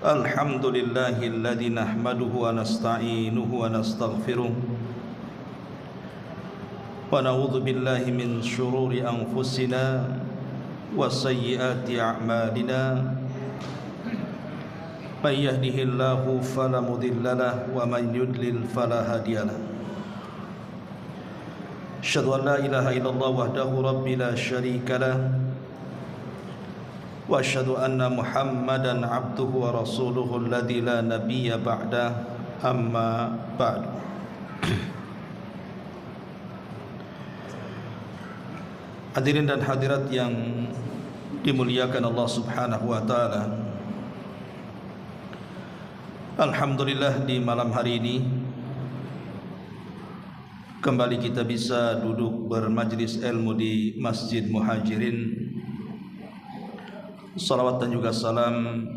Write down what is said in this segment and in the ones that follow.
Alhamdulillahilladzi nahmaduhu wa nasta'inuhu wa nastaghfiruh wa na'udzu billahi min syururi anfusina wa sayyiati a'malina may yahdihillahu fala mudhillalah wa may yudlil fala hadiyalah. Asyhadu an la ilaha illallah wahdahu rabbi la syarikalah wa asyhadu anna Muhammadan abduhu wa rasuluhu alladzi la nabiyya ba'dah, amma ba'du. Hadirin dan hadirat yang dimuliakan Allah Subhanahu wa taala, alhamdulillah di malam hari ini kembali kita bisa duduk bermajlis ilmu di Masjid Muhajirin. Salawat dan juga salam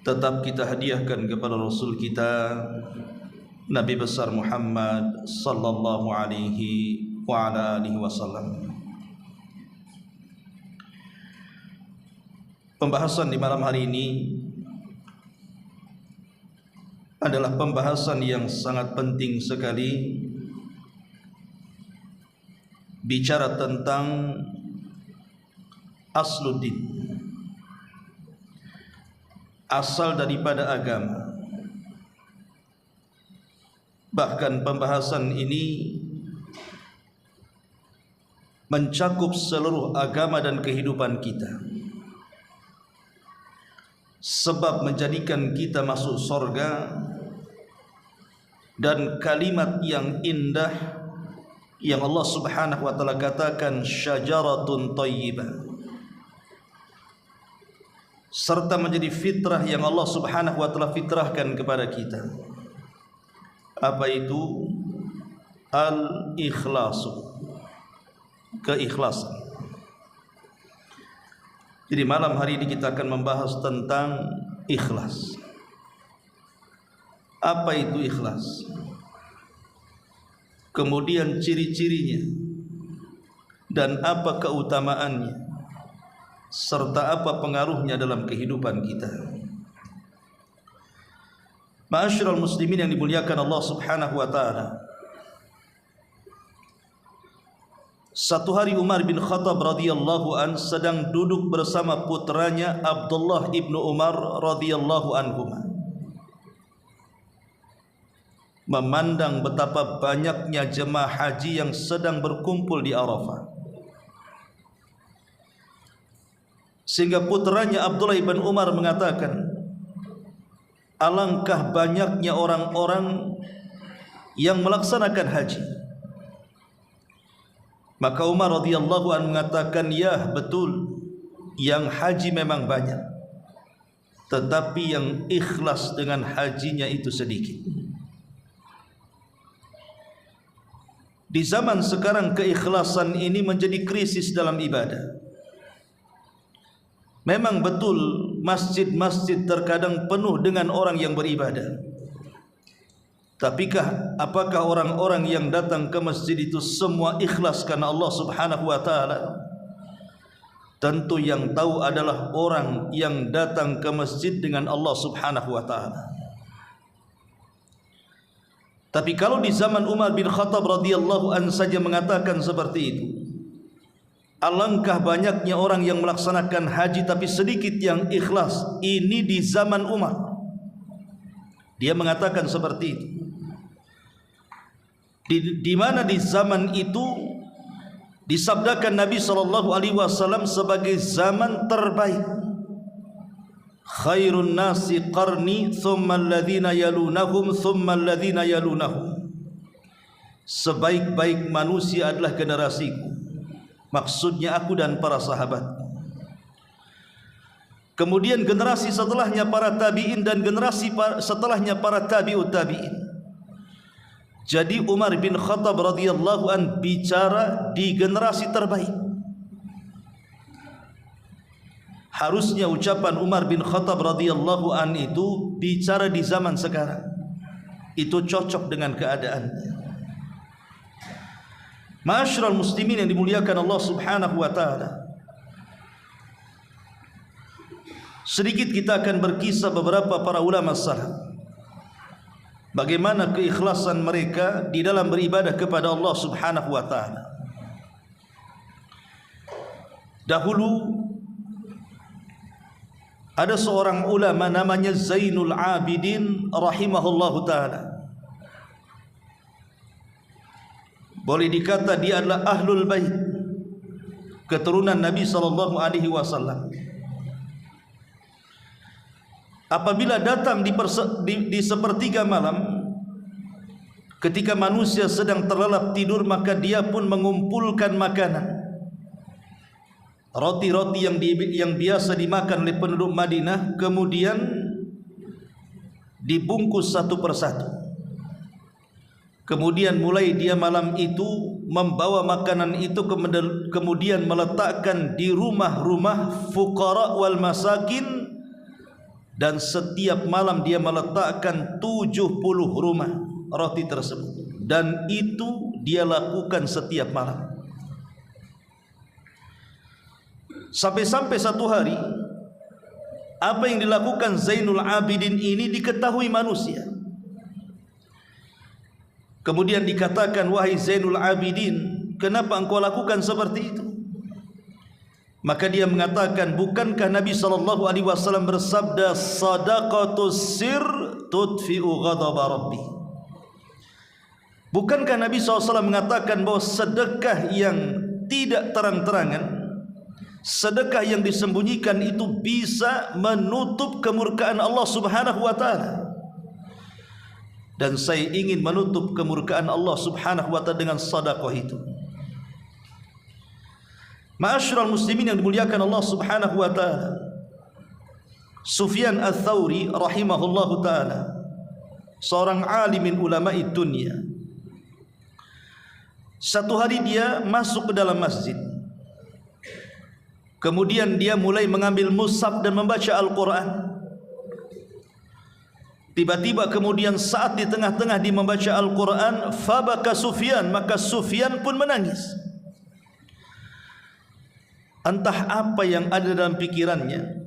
tetap kita hadiahkan kepada Rasul kita Nabi besar Muhammad sallallahu alaihi wa ala alihi wasallam. Pembahasan di malam hari ini adalah pembahasan yang sangat penting sekali, bicara tentang asluddin, asal daripada agama. Bahkan pembahasan ini mencakup seluruh agama dan kehidupan kita, sebab menjadikan kita masuk surga. Dan kalimat yang indah yang Allah Subhanahu wa taala katakan syajaratun thayyibah, serta menjadi fitrah yang Allah Subhanahu wa taala fitrahkan kepada kita. Apa itu? Al-ikhlasu, keikhlasan. Jadi malam hari ini kita akan membahas tentang ikhlas. Apa itu ikhlas? Kemudian ciri-cirinya dan apa keutamaannya, serta apa pengaruhnya dalam kehidupan kita. Ma'asyiral muslimin yang dimuliakan Allah Subhanahu wa taala, satu hari Umar bin Khattab radhiyallahu an sedang duduk bersama putranya Abdullah ibnu Umar radhiyallahu anhuma, memandang betapa banyaknya jemaah haji yang sedang berkumpul di Arafah, sehingga putranya Abdullah bin Umar mengatakan, alangkah banyaknya orang-orang yang melaksanakan haji. Maka Umar radhiyallahu anhu mengatakan, ya betul, yang haji memang banyak, tetapi yang ikhlas dengan hajinya itu sedikit. Di zaman sekarang keikhlasan ini menjadi krisis dalam ibadah. Memang betul masjid-masjid terkadang penuh dengan orang yang beribadah. Tapikah apakah orang-orang yang datang ke masjid itu semua ikhlas karena Allah Subhanahu wa taala? Tentu yang tahu adalah orang yang datang ke masjid dengan Allah Subhanahu wa taala. Tapi kalau di zaman Umar bin Khattab radhiyallahu anhu saja mengatakan seperti itu, alangkah banyaknya orang yang melaksanakan haji tapi sedikit yang ikhlas. Ini di zaman Umar, dia mengatakan seperti itu. Di mana di zaman itu disabdakan Nabi SAW sebagai zaman terbaik. Khairun nasi qarni thumma alladhina yalunahum thumma alladhina yalunahum. Sebaik-baik manusia adalah generasiku, maksudnya aku dan para sahabat. Kemudian generasi setelahnya para tabi'in, dan generasi setelahnya para tabi'ut tabi'in. Jadi Umar bin Khattab radhiyallahu an bicara di generasi terbaik. Harusnya ucapan Umar bin Khattab radhiyallahu an itu bicara di zaman sekarang. Itu cocok dengan keadaannya. Ma'asyiral muslimin yang dimuliakan Allah Subhanahu wa taala, sedikit kita akan berkisah beberapa para ulama salaf, bagaimana keikhlasan mereka di dalam beribadah kepada Allah Subhanahu wa taala. Dahulu ada seorang ulama namanya Zainul Abidin rahimahullahu taala. Boleh dikata dia adalah ahlul bait, keturunan Nabi sallallahu alaihi wasallam. Apabila datang di sepertiga malam, ketika manusia sedang terlelap tidur, maka dia pun mengumpulkan makanan, roti-roti yang biasa dimakan oleh penduduk Madinah, kemudian dibungkus satu persatu. Kemudian mulai dia malam itu membawa makanan itu, kemudian meletakkan di rumah-rumah fuqara wal masakin. Dan setiap malam dia meletakkan 70 rumah roti tersebut. Dan itu dia lakukan setiap malam. Sampai-sampai satu hari, apa yang dilakukan Zainul Abidin ini diketahui manusia. Kemudian dikatakan, wahai Zainul Abidin, kenapa engkau lakukan seperti itu? Maka dia mengatakan, bukankah Nabi SAW bersabda, sadaqatus sir tudfi'u ghadaba rabbi. Bukankah Nabi SAW mengatakan bahwa sedekah yang tidak terang-terangan, sedekah yang disembunyikan itu bisa menutup kemurkaan Allah Subhanahu wa taala. Dan saya ingin menutup kemurkaan Allah Subhanahu wa taala dengan sedekah itu. Ma'asyiral muslimin yang dimuliakan Allah Subhanahu wa taala, Sufyan Ats-Tsauri rahimahullahu taala, seorang alimin ulama'i dunia. Satu hari dia masuk ke dalam masjid. Kemudian dia mulai mengambil mushaf dan membaca Al-Quran. Tiba-tiba kemudian saat di tengah-tengah dia membaca Al-Quran, fabaka Sufyan, maka Sufyan pun menangis. Entah apa yang ada dalam pikirannya.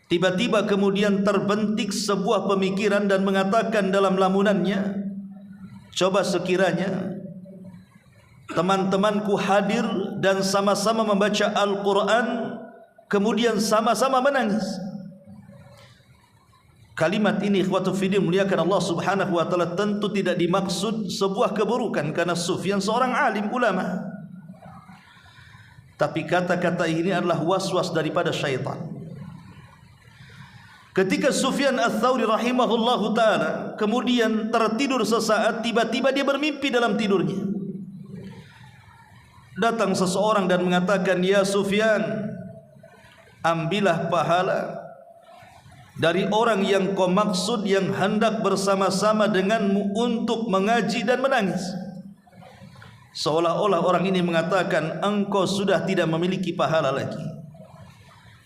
Tiba-tiba kemudian terbentik sebuah pemikiran dan mengatakan dalam lamunannya, coba sekiranya teman-temanku hadir dan sama-sama membaca Al-Quran, kemudian sama-sama menangis. Kalimat ini ikhwatu fiddin muliakan Allah Subhanahu wa taala tentu tidak dimaksud sebuah keburukan, karena Sufyan seorang alim ulama. Tapi kata-kata ini adalah was-was daripada syaitan. Ketika Sufyan Ats-Tsauri rahimahullahu ta'ala kemudian tertidur sesaat, tiba-tiba dia bermimpi dalam tidurnya. Datang seseorang dan mengatakan, ya Sufyan, ambillah pahala dari orang yang kau maksud, yang hendak bersama-sama denganmu untuk mengaji dan menangis. Seolah-olah orang ini mengatakan, engkau sudah tidak memiliki pahala lagi.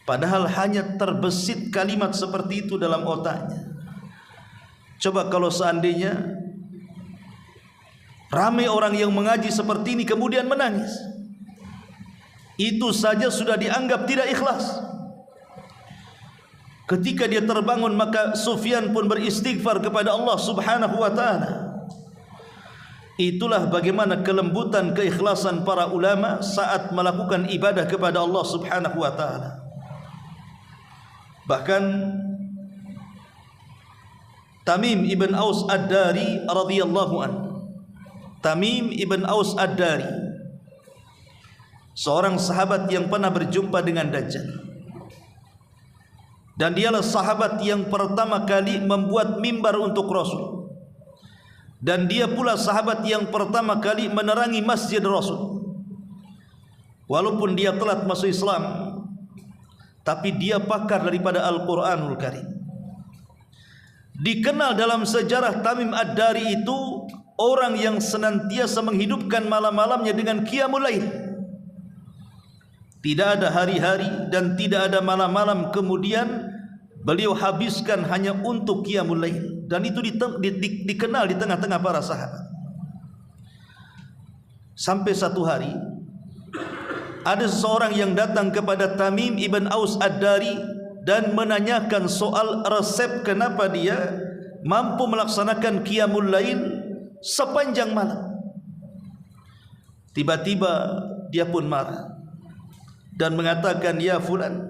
Padahal hanya terbesit kalimat seperti itu dalam otaknya. Coba kalau seandainya ramai orang yang mengaji seperti ini kemudian menangis, itu saja sudah dianggap tidak ikhlas. Ketika dia terbangun, maka Sufyan pun beristighfar kepada Allah Subhanahu wa taala. Itulah bagaimana kelembutan keikhlasan para ulama saat melakukan ibadah kepada Allah Subhanahu wa taala. Bahkan Tamim ibn Aus Ad-Dari radhiyallahu anhu, Tamim ibn Aus Ad-Dari, seorang sahabat yang pernah berjumpa dengan Dajjal, dan dialah sahabat yang pertama kali membuat mimbar untuk Rasul. Dan dia pula sahabat yang pertama kali menerangi masjid Rasul. Walaupun dia telat masuk Islam, tapi dia pakar daripada Al-Quranul Karim. Dikenal dalam sejarah Tamim Ad-Dari itu orang yang senantiasa menghidupkan malam-malamnya dengan qiyamul lail. Tidak ada hari-hari dan tidak ada malam-malam kemudian beliau habiskan hanya untuk qiyamul lail. Dan itu dikenal di tengah-tengah para sahabat. Sampai satu hari ada seseorang yang datang kepada Tamim ibn Aus Ad-Dari dan menanyakan soal resep kenapa dia mampu melaksanakan qiyamul lail sepanjang malam. Tiba-tiba dia pun marah dan mengatakan, "Ya fulan,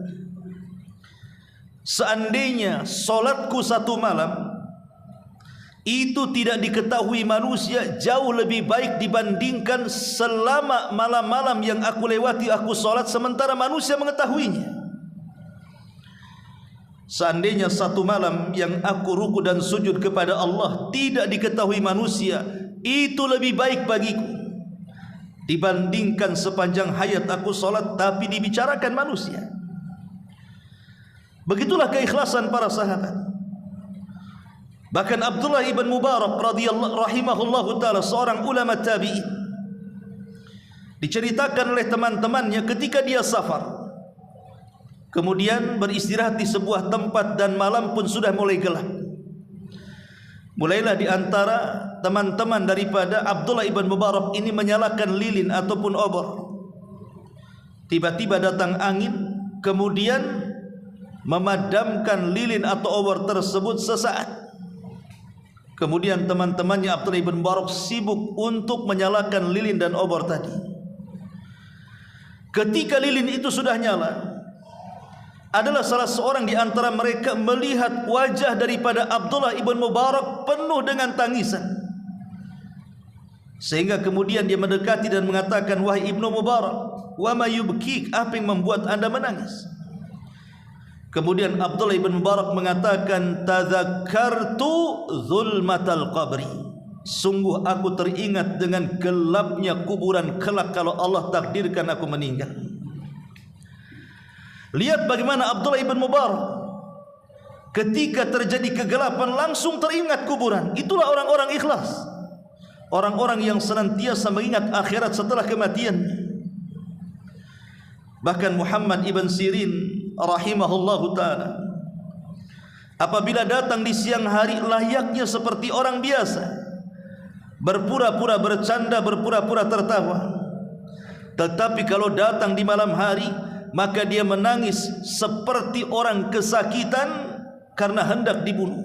seandainya solatku satu malam itu tidak diketahui manusia, jauh lebih baik dibandingkan selama malam-malam yang aku lewati aku solat sementara manusia mengetahuinya. Seandainya satu malam yang aku ruku dan sujud kepada Allah tidak diketahui manusia, itu lebih baik bagiku dibandingkan sepanjang hayat aku solat tapi dibicarakan manusia." Begitulah keikhlasan para sahabat. Bahkan Abdullah ibn Mubarak radhiyallahu rahimahullahu taala, seorang ulama tabi'in, diceritakan oleh teman-temannya ketika dia safar, kemudian beristirahat di sebuah tempat dan malam pun sudah mulai gelap. Mulailah di antara teman-teman daripada Abdullah ibn Mubarak ini menyalakan lilin ataupun obor. Tiba-tiba datang angin, kemudian memadamkan lilin atau obor tersebut sesaat. Kemudian teman-temannya Abdullah ibn Mubarak sibuk untuk menyalakan lilin dan obor tadi. Ketika lilin itu sudah nyala, adalah salah seorang di antara mereka melihat wajah daripada Abdullah ibn Mubarak penuh dengan tangisan. Sehingga kemudian dia mendekati dan mengatakan, "Wahai Ibnu Mubarak, wa ma yubkik, apa yang membuat Anda menangis?" Kemudian Abdullah ibn Mubarak mengatakan, "Tadzakartu zulmatal qabri." Sungguh aku teringat dengan gelapnya kuburan kelak kalau Allah takdirkan aku meninggal. Lihat bagaimana Abdullah ibn Mubarak ketika terjadi kegelapan langsung teringat kuburan. Itulah orang-orang ikhlas, orang-orang yang senantiasa mengingat akhirat setelah kematian. Bahkan Muhammad ibn Sirin rahimahullahu ta'ala, apabila datang di siang hari layaknya seperti orang biasa, berpura-pura bercanda, berpura-pura tertawa. Tetapi kalau datang di malam hari, maka dia menangis seperti orang kesakitan karena hendak dibunuh.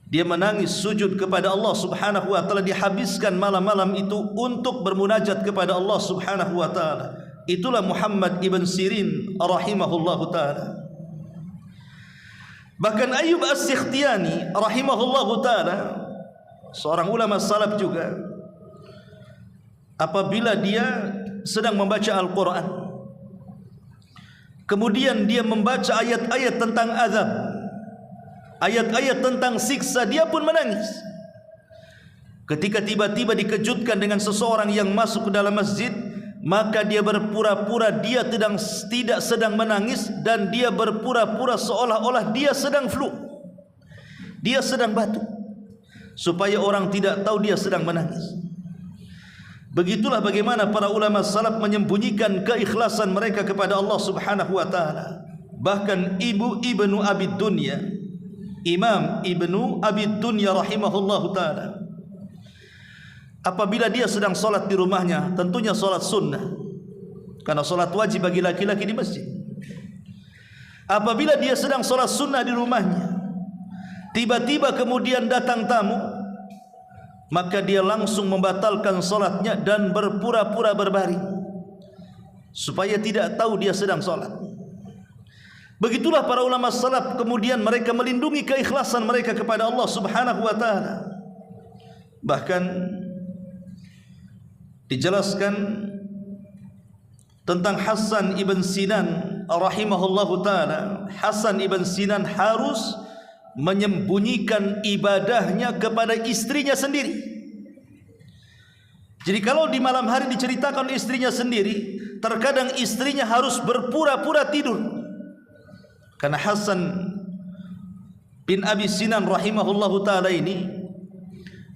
Dia menangis sujud kepada Allah subhanahu wa ta'ala. Dihabiskan malam-malam itu untuk bermunajat kepada Allah subhanahu wa ta'ala. Itulah Muhammad ibn Sirin rahimahullahu ta'ala. Bahkan Ayyub As-Sikhtiyani rahimahullahu ta'ala, seorang ulama salaf juga, apabila dia sedang membaca Al-Quran, kemudian dia membaca ayat-ayat tentang azab, ayat-ayat tentang siksa, dia pun menangis. Ketika tiba-tiba dikejutkan dengan seseorang yang masuk ke dalam masjid, maka dia berpura-pura dia tidak sedang menangis, dan dia berpura-pura seolah-olah dia sedang flu, dia sedang batuk, supaya orang tidak tahu dia sedang menangis. Begitulah bagaimana para ulama salaf menyembunyikan keikhlasan mereka kepada Allah subhanahu wa ta'ala. Bahkan Ibnu Abi Dunya, Imam Ibnu Abi Dunya rahimahullahu ta'ala, apabila dia sedang solat di rumahnya, tentunya solat sunnah, karena solat wajib bagi laki-laki di masjid. Apabila dia sedang solat sunnah di rumahnya, tiba-tiba kemudian datang tamu, maka dia langsung membatalkan solatnya dan berpura-pura berbaring, supaya tidak tahu dia sedang solat. Begitulah para ulama salaf, kemudian mereka melindungi keikhlasan mereka kepada Allah subhanahu wa ta'ala. Bahkan dijelaskan tentang Hasan ibn Sinan rahimahullahu ta'ala. Hasan ibn Sinan harus menyembunyikan ibadahnya kepada istrinya sendiri. Jadi kalau di malam hari diceritakan istrinya sendiri, terkadang istrinya harus berpura-pura tidur. Karena Hasan bin Abi Sinan rahimahullahu ta'ala ini,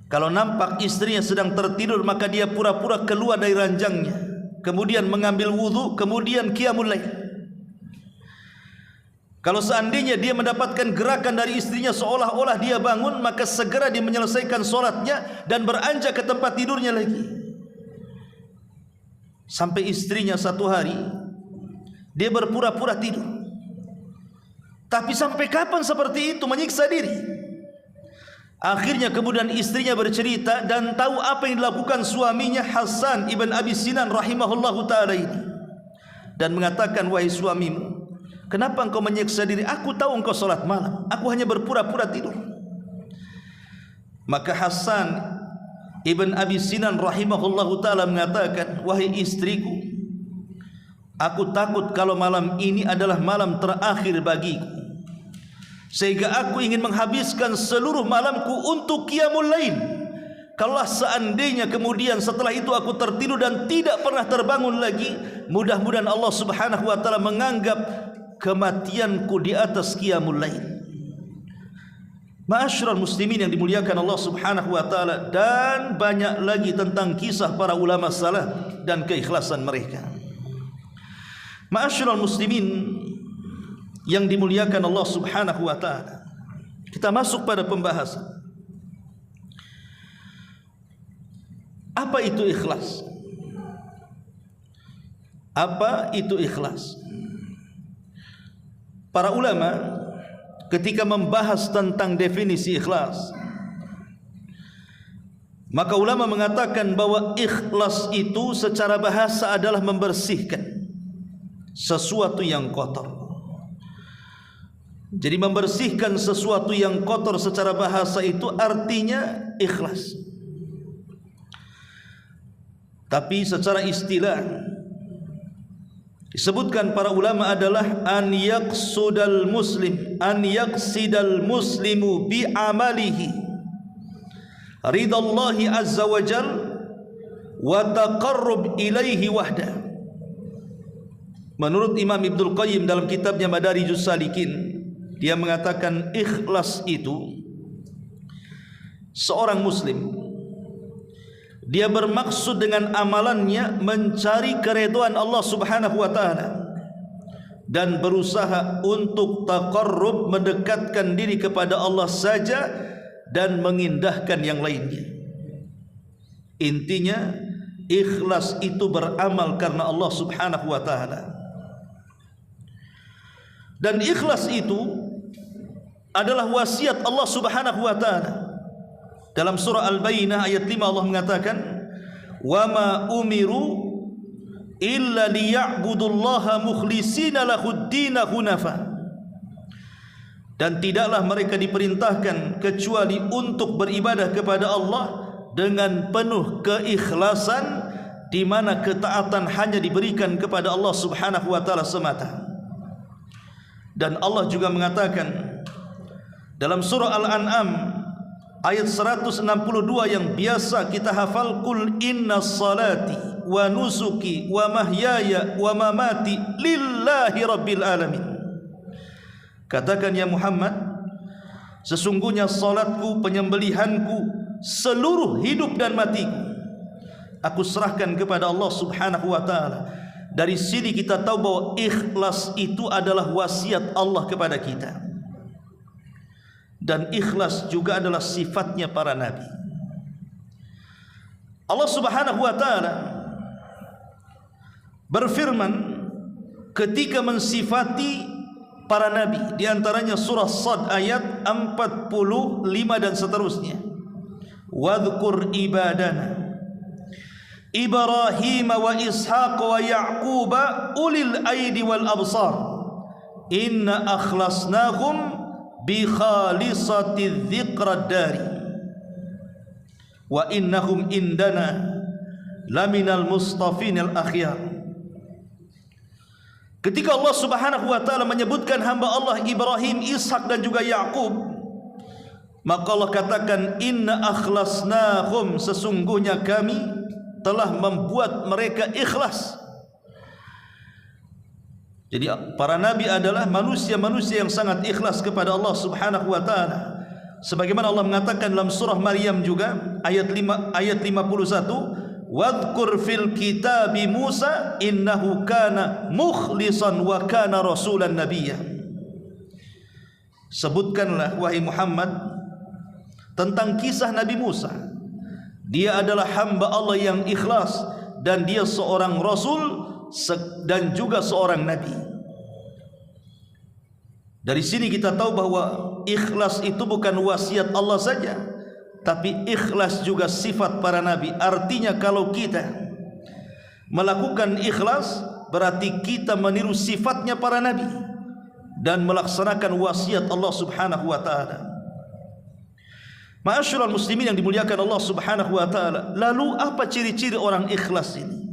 kalau nampak istrinya sedang tertidur, maka dia pura-pura keluar dari ranjangnya, kemudian mengambil wudhu, kemudian qiyamul lail. Kalau seandainya dia mendapatkan gerakan dari istrinya seolah-olah dia bangun, maka segera dia menyelesaikan solatnya dan beranjak ke tempat tidurnya lagi. Sampai istrinya satu hari dia berpura-pura tidur. Tapi sampai kapan seperti itu, menyiksa diri? Akhirnya kemudian istrinya bercerita dan tahu apa yang dilakukan suaminya Hasan ibn Abi Sinan rahimahullahu ta'ala ini, dan mengatakan, wahai suamimu, kenapa engkau menyiksa diri? Aku tahu engkau salat malam, aku hanya berpura-pura tidur. Maka Hasan ibn Abi Sinan rahimahullahu ta'ala mengatakan, wahai istriku, aku takut kalau malam ini adalah malam terakhir bagiku, sehingga aku ingin menghabiskan seluruh malamku untuk qiyamul lail. Kalau seandainya kemudian setelah itu aku tertidur dan tidak pernah terbangun lagi, mudah-mudahan Allah subhanahu wa ta'ala menganggap kematianku di atas qiyamul lail. Ma'asyiral muslimin yang dimuliakan Allah subhanahu wa ta'ala, dan banyak lagi tentang kisah para ulama salaf dan keikhlasan mereka. Ma'asyiral muslimin yang dimuliakan Allah subhanahu wa ta'ala, kita masuk pada pembahasan. Apa itu ikhlas? Apa itu ikhlas? Para ulama ketika membahas tentang definisi ikhlas, maka ulama mengatakan bahwa ikhlas itu secara bahasa adalah membersihkan sesuatu yang kotor. Jadi membersihkan sesuatu yang kotor secara bahasa itu artinya ikhlas. Tapi secara istilah disebutkan para ulama adalah an yaqsudal muslimu bi amalihi ridallahi azza wa jal wa taqarrub ilaihi wahda. Menurut Imam Ibnul Qayyim dalam kitabnya Madarijus Salikin, dia mengatakan ikhlas itu seorang muslim, dia bermaksud dengan amalannya mencari keridhaan Allah subhanahu wa ta'ala dan berusaha untuk taqarrub, mendekatkan diri kepada Allah saja dan mengindahkan yang lainnya. Intinya ikhlas itu beramal karena Allah subhanahu wa ta'ala. Dan ikhlas itu adalah wasiat Allah subhanahu wa ta'ala. Dalam surah Al-Bayyinah ayat 5 Allah mengatakan, wa ma umiru illa liya'budullaha mukhlishina lahud-din hunafa. Dan tidaklah mereka diperintahkan kecuali untuk beribadah kepada Allah dengan penuh keikhlasan, di mana ketaatan hanya diberikan kepada Allah subhanahu wa ta'ala semata. Dan Allah juga mengatakan dalam surah Al-An'am ayat 162 yang biasa kita hafal, qul inna salati wa nusuki wa mahyaya wa mamati lillahi rabbil alamin. Katakan ya Muhammad, sesungguhnya salatku, penyembelihanku, seluruh hidup dan matiku aku serahkan kepada Allah subhanahu wa ta'ala. Dari sini kita tahu bahwa ikhlas itu adalah wasiat Allah kepada kita. Dan ikhlas juga adalah sifatnya para nabi. Allah subhanahu wa ta'ala berfirman ketika mensifati para nabi, di antaranya surah Sad ayat 45 dan seterusnya, wadhkur ibadana Ibrahim wa Ishaq wa Ya'qub ulil aidi wal absar inna akhlasnahum bi khalisati dzikrad dari wa innahum indana laminal mustafinil akhyar. Ketika Allah subhanahu wa ta'ala menyebutkan hamba Allah Ibrahim, Ishak dan juga Ya'qub, maka Allah katakan inna akhlasnahum, sesungguhnya kami telah membuat mereka ikhlas. Jadi para nabi adalah manusia-manusia yang sangat ikhlas kepada Allah subhanahu wa ta'ala. Sebagaimana Allah mengatakan dalam surah Maryam juga ayat 51, wadhkur fil kitabi Musa innahu kana mukhlisan wa kana rasulan nabiyya. Sebutkanlah wahai Muhammad tentang kisah Nabi Musa. Dia adalah hamba Allah yang ikhlas dan dia seorang rasul dan juga seorang nabi. Dari sini kita tahu bahwa ikhlas itu bukan wasiat Allah saja, tapi ikhlas juga sifat para nabi. Artinya kalau kita melakukan ikhlas, berarti kita meniru sifatnya para nabi dan melaksanakan wasiat Allah Subhanahu wa taala. Ma'asyiral muslimin yang dimuliakan Allah Subhanahu wa taala, lalu apa ciri-ciri orang ikhlas ini?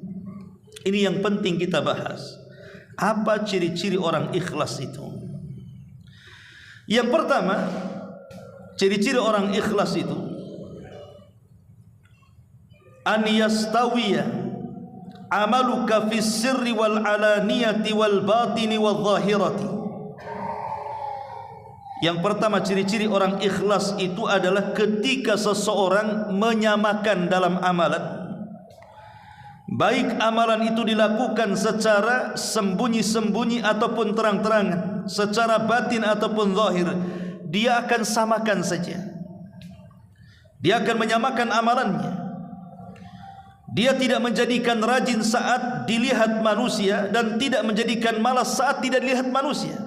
Ini yang penting kita bahas. Apa ciri-ciri orang ikhlas itu? Yang pertama, ciri-ciri orang ikhlas itu an yastawiya amaluka fis sirri wal alaniyati wal batini wal zahirati. Yang pertama, ciri-ciri orang ikhlas itu adalah ketika seseorang menyamakan dalam amalan, baik amalan itu dilakukan secara sembunyi-sembunyi ataupun terang-terangan, secara batin ataupun zahir, dia akan samakan saja. Dia akan menyamakan amalannya. Dia tidak menjadikan rajin saat dilihat manusia dan tidak menjadikan malas saat tidak dilihat manusia.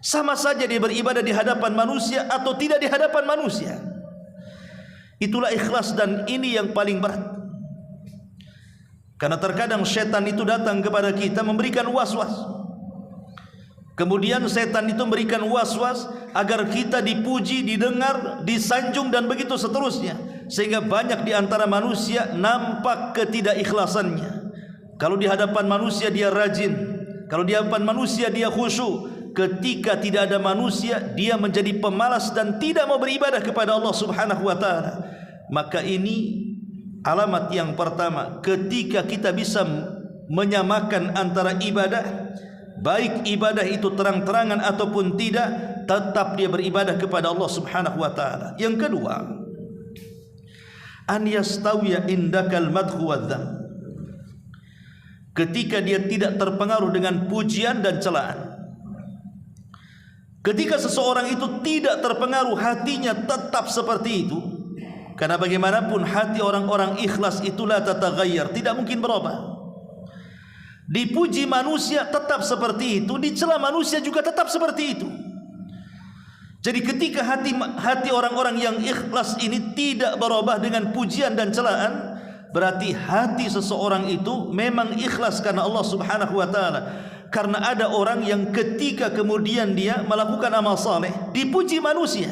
Sama saja dia beribadah di hadapan manusia atau tidak di hadapan manusia. Itulah ikhlas, dan ini yang paling berat. Karena terkadang setan itu datang kepada kita memberikan was-was. Kemudian setan itu memberikan was-was agar kita dipuji, didengar, disanjung dan begitu seterusnya. Sehingga banyak di antara manusia nampak ketidakikhlasannya. Kalau di hadapan manusia dia rajin, kalau di hadapan manusia dia khusyuk. Ketika tidak ada manusia, dia menjadi pemalas dan tidak mau beribadah kepada Allah Subhanahu wa taala. Maka ini alamat yang pertama, ketika kita bisa menyamakan antara ibadah, baik ibadah itu terang-terangan ataupun tidak, tetap dia beribadah kepada Allah Subhanahu wa taala. Yang kedua, an yastawiya indakal madhu wadzam. Ketika dia tidak terpengaruh dengan pujian dan celaan. Ketika seseorang itu tidak terpengaruh, hatinya tetap seperti itu. Karena bagaimanapun hati orang-orang ikhlas itulah tataghayyar, tidak mungkin berubah. Dipuji manusia tetap seperti itu, dicela manusia juga tetap seperti itu. Jadi ketika hati orang-orang yang ikhlas ini tidak berubah dengan pujian dan celaan, berarti hati seseorang itu memang ikhlas karena Allah Subhanahu wa taala. Karena ada orang yang ketika kemudian dia melakukan amal saleh, dipuji manusia,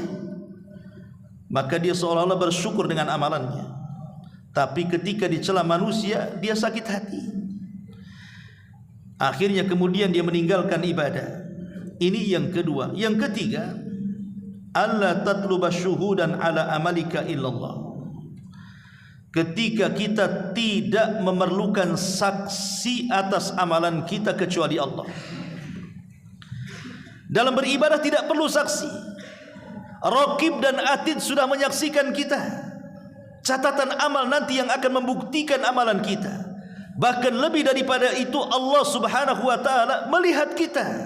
maka dia seolah-olah bersyukur dengan amalannya. Tapi ketika dicela manusia, dia sakit hati. Akhirnya kemudian dia meninggalkan ibadah. Ini yang kedua. Yang ketiga, alla tatluba syuhudan ala amalika illallah. Ketika kita tidak memerlukan saksi atas amalan kita kecuali Allah. Dalam beribadah tidak perlu saksi. Raqib dan atid sudah menyaksikan kita. Catatan amal nanti yang akan membuktikan amalan kita. Bahkan lebih daripada itu, Allah Subhanahu wa taala melihat kita.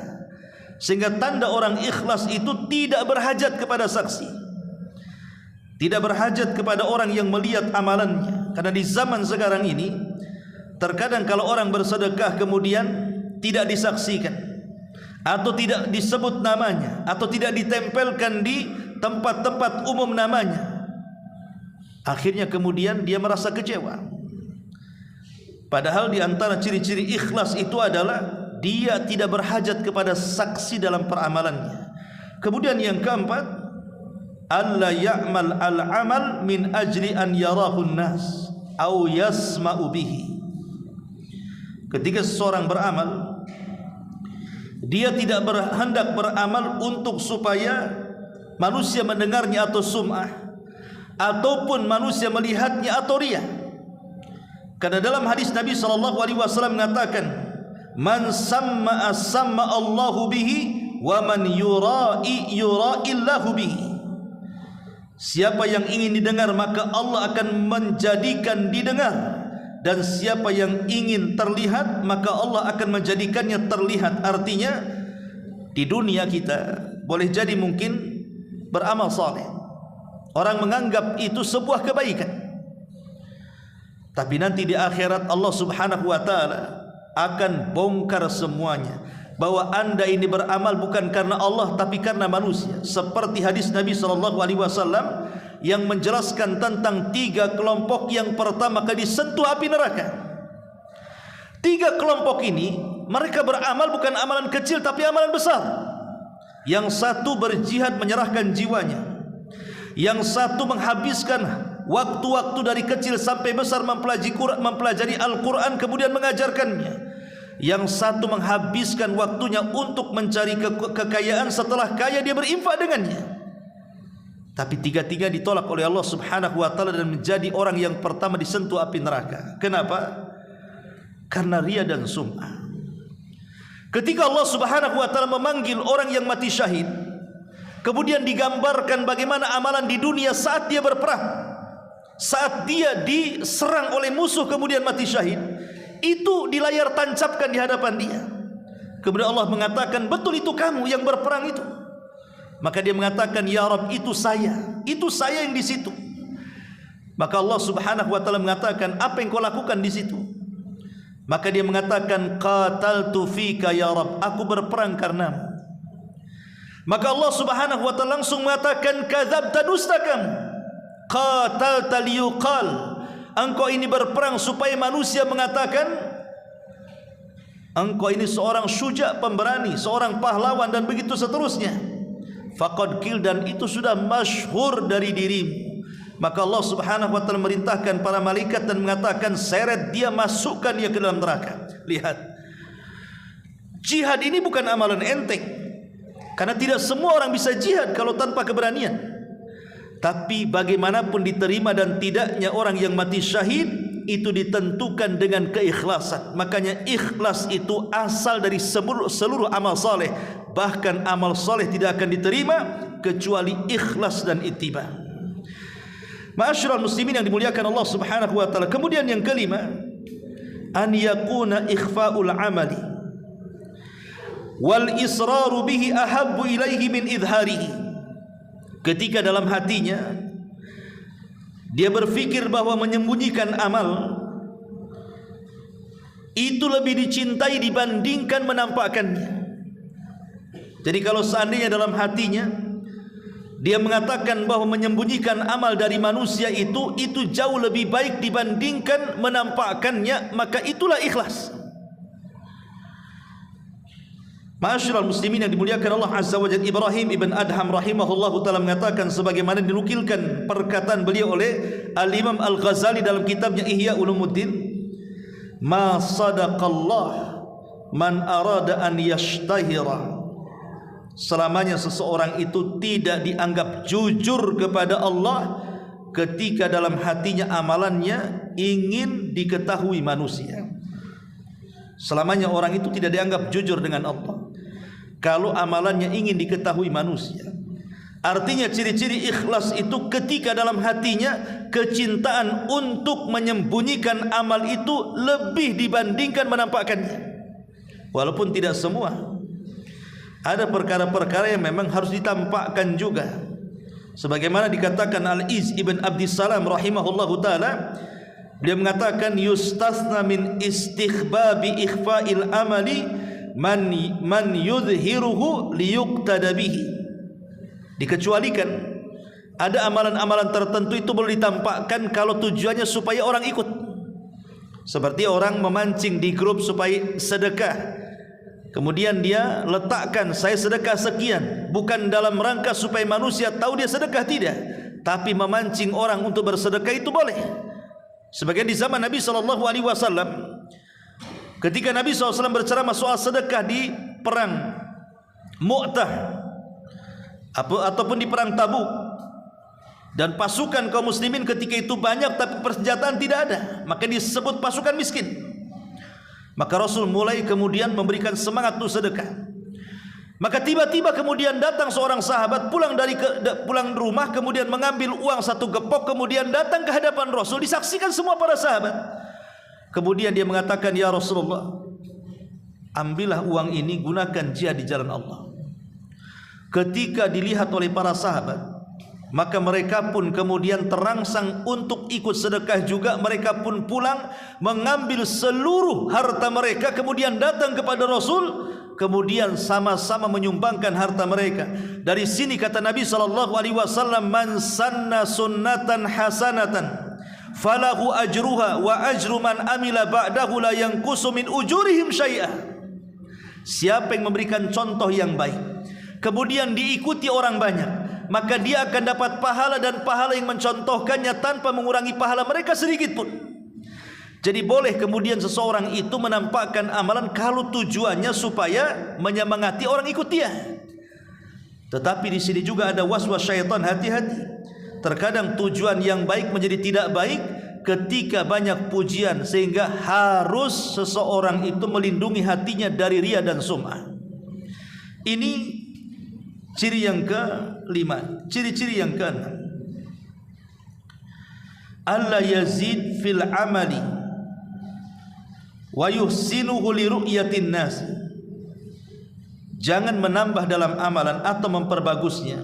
Sehingga tanda orang ikhlas itu tidak berhajat kepada saksi. Tidak berhajat kepada orang yang melihat amalannya. Karena di zaman sekarang ini, terkadang kalau orang bersedekah kemudian tidak disaksikan, atau tidak disebut namanya, atau tidak ditempelkan di tempat-tempat umum namanya, akhirnya kemudian dia merasa kecewa. Padahal di antara ciri-ciri ikhlas itu adalah dia tidak berhajat kepada saksi dalam peramalannya. Kemudian yang keempat, alla ya'mal al-amal min ajli an yarahun nas au yasma'u bihi. Ketika seseorang beramal, dia tidak hendak beramal untuk supaya manusia mendengarnya atau sum'ah, ataupun manusia melihatnya atau riya. Karena dalam hadis Nabi SAW mengatakan, man samma'a samma Allahu bihi wa man yura'i yura'illahu bihi. Siapa yang ingin didengar maka Allah akan menjadikan didengar, dan siapa yang ingin terlihat maka Allah akan menjadikannya terlihat. Artinya di dunia kita boleh jadi mungkin beramal saleh, orang menganggap itu sebuah kebaikan, tapi nanti di akhirat Allah Subhanahu wa taala akan bongkar semuanya. bahwa anda ini beramal bukan karena Allah tapi karena manusia, seperti hadis Nabi SAW yang menjelaskan tentang 3 kelompok yang pertama kali disentuh api neraka. 3 kelompok ini mereka beramal bukan amalan kecil tapi amalan besar. Yang satu berjihad menyerahkan jiwanya, yang satu menghabiskan waktu-waktu dari kecil sampai besar mempelajari Al-Quran kemudian mengajarkannya, yang satu menghabiskan waktunya untuk mencari kekayaan, setelah kaya dia berinfak dengannya. Tapi 3-3 ditolak oleh Allah Subhanahu wa taala dan menjadi orang yang pertama disentuh api neraka. Kenapa? Karena riya dan sum'ah. Ketika Allah Subhanahu wa taala memanggil orang yang mati syahid, kemudian digambarkan bagaimana amalan di dunia saat dia berperang, saat dia diserang oleh musuh kemudian mati syahid, itu di layar tancapkan di hadapan dia. Kemudian Allah mengatakan, betul itu kamu yang berperang itu? Maka dia mengatakan, ya Rabb, itu saya yang di situ. Maka Allah Subhanahu wa taala mengatakan, apa yang kau lakukan di situ? Maka dia mengatakan, qataltu fika ya Rabb, aku berperang karenamu. Maka Allah Subhanahu wa taala langsung mengatakan, kadzabta, dusta kamu. Qatalta liyuqal, engkau ini berperang supaya manusia mengatakan engkau ini seorang syuja, pemberani, seorang pahlawan, dan begitu seterusnya. Faqad qil, dan itu sudah masyhur dari dirimu. Maka Allah Subhanahu wa taala merintahkan para malaikat dan mengatakan, seret dia, masukkan dia ke dalam neraka. Lihat, jihad ini bukan amalan enteng, karena tidak semua orang bisa jihad kalau tanpa keberanian. Tapi bagaimanapun diterima dan tidaknya orang yang mati syahid itu ditentukan dengan keikhlasan. Makanya ikhlas itu asal dari seluruh amal saleh. Bahkan amal saleh tidak akan diterima kecuali ikhlas dan ittiba. Ma'asyiral muslimin yang dimuliakan Allah Subhanahu wa taala. Kemudian yang kelima, an yakuna ikhfa'ul amali wal israru bihi ahabbu ilaihi min idharihi. Ketika dalam hatinya dia berpikir bahwa menyembunyikan amal itu lebih dicintai dibandingkan menampakkannya. Jadi kalau seandainya dalam hatinya dia mengatakan bahwa menyembunyikan amal dari manusia itu jauh lebih baik dibandingkan menampakkannya, maka itulah ikhlas. Ma'asyiral muslimin yang dimuliakan Allah Azza wa Jalla, Ibrahim ibn Adham rahimahullahu taala mengatakan sebagaimana dinukilkan perkataan beliau oleh Al-Imam Al-Ghazali dalam kitabnya Ihya Ulumuddin, ma sadaqallah man arada an yashtahira. Selamanya seseorang itu tidak dianggap jujur kepada Allah ketika dalam hatinya amalannya ingin diketahui manusia. Selamanya orang itu tidak dianggap jujur dengan Allah kalau amalannya ingin diketahui manusia. Artinya ciri-ciri ikhlas itu ketika dalam hatinya kecintaan untuk menyembunyikan amal itu lebih dibandingkan menampakkannya. Walaupun tidak semua, ada perkara-perkara yang memang harus ditampakkan juga. Sebagaimana dikatakan Al-Iz ibn Abdissalam rahimahullahu ta'ala, dia mengatakan yustasna min istighbabi ikhfa'il amali man yudhiruhu liyuqtada bihi. Dikecualikan ada amalan-amalan tertentu itu boleh ditampakkan kalau tujuannya supaya orang ikut. Seperti orang memancing di grup supaya sedekah, kemudian dia letakkan saya sedekah sekian, bukan dalam rangka supaya manusia tahu dia sedekah, tidak, tapi memancing orang untuk bersedekah itu boleh. Sebagian di zaman Nabi SAW, ketika Nabi SAW berceramah soal sedekah di perang Mu'tah ataupun di perang Tabuk, dan pasukan kaum muslimin ketika itu banyak tapi persenjataan tidak ada, maka disebut pasukan miskin. Maka Rasul mulai kemudian memberikan semangat untuk sedekah. Maka tiba-tiba kemudian datang seorang sahabat pulang rumah, kemudian mengambil uang 1 gepok, kemudian datang ke hadapan Rasul, disaksikan semua para sahabat. Kemudian dia mengatakan, ya Rasulullah, ambillah uang ini, gunakan jihad di jalan Allah. Ketika dilihat oleh para sahabat, maka mereka pun kemudian terangsang untuk ikut sedekah juga. Mereka pun pulang mengambil seluruh harta mereka, kemudian datang kepada Rasul kemudian sama-sama menyumbangkan harta mereka. Dari sini kata Nabi SAW, man sanna sunnatan hasanatan falahu ajruha wa ajru man amila ba'dahu la yanqusu min ujurihim syai'ah. Siapa yang memberikan contoh yang baik kemudian diikuti orang banyak, maka dia akan dapat pahala dan pahala yang mencontohkannya tanpa mengurangi pahala mereka sedikit pun. Jadi boleh kemudian seseorang itu menampakkan amalan kalau tujuannya supaya menyemangati orang ikut dia. Tetapi di sini juga ada waswas syaitan, hati-hati. Terkadang tujuan yang baik menjadi tidak baik ketika banyak pujian, sehingga harus seseorang itu melindungi hatinya dari riya dan sum'ah. Ini ciri yang kelima. Ciri-ciri yang keenam, alla yazid fil amali wa yuhsinuhu li ru'yatin nas. Jangan menambah dalam amalan atau memperbagusnya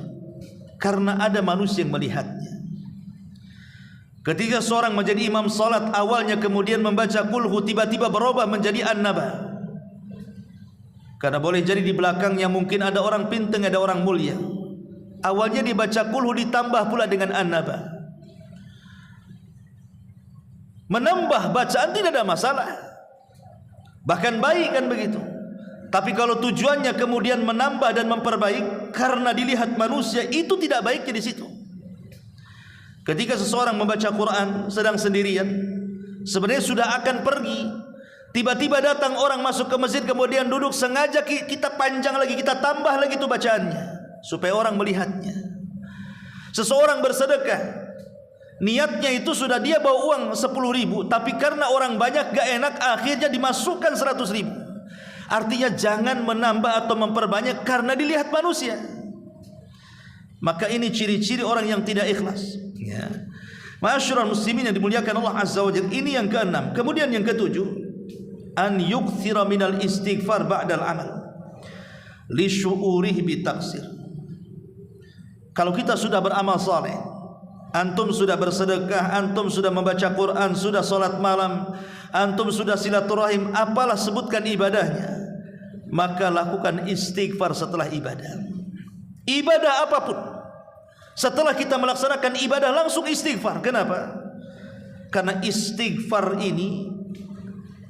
karena ada manusia yang melihatnya. Ketika seorang menjadi imam salat, awalnya kemudian membaca kulhu, tiba-tiba berubah menjadi an-naba. Karena boleh jadi di belakangnya mungkin ada orang pinting, ada orang mulia. Awalnya dibaca kulhu ditambah pula dengan an-naba. Menambah bacaan tidak ada masalah, bahkan baik kan begitu. Tapi kalau tujuannya kemudian menambah dan memperbaik karena dilihat manusia, itu tidak baiknya di situ. Ketika seseorang membaca Quran sedang sendirian, sebenarnya sudah akan pergi, tiba-tiba datang orang masuk ke masjid, kemudian duduk, sengaja kita panjang lagi, kita tambah lagi itu bacaannya supaya orang melihatnya. Seseorang bersedekah, niatnya itu sudah dia bawa uang 10.000, tapi karena orang banyak gak enak, akhirnya dimasukkan 100.000. Artinya jangan menambah atau memperbanyak karena dilihat manusia. Maka ini ciri-ciri orang yang tidak ikhlas, ya. Ma'asyiral muslimin yang dimuliakan Allah Azza wa Jalla. Ini yang keenam. Kemudian yang ketujuh, an yukthira minal istighfar ba'dal amal li syu'urihi bi taqsir. Kalau kita sudah beramal saleh, antum sudah bersedekah, antum sudah membaca Quran, sudah salat malam, antum sudah silaturahim, apalah sebutkan ibadahnya, maka lakukan istighfar setelah ibadah. Ibadah apapun, setelah kita melaksanakan ibadah langsung istighfar. Kenapa? Karena istighfar ini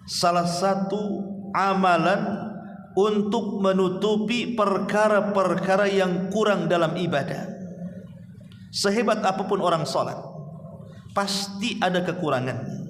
salah satu amalan untuk menutupi perkara-perkara yang kurang dalam ibadah. Sehebat apapun orang sholat, pasti ada kekurangannya.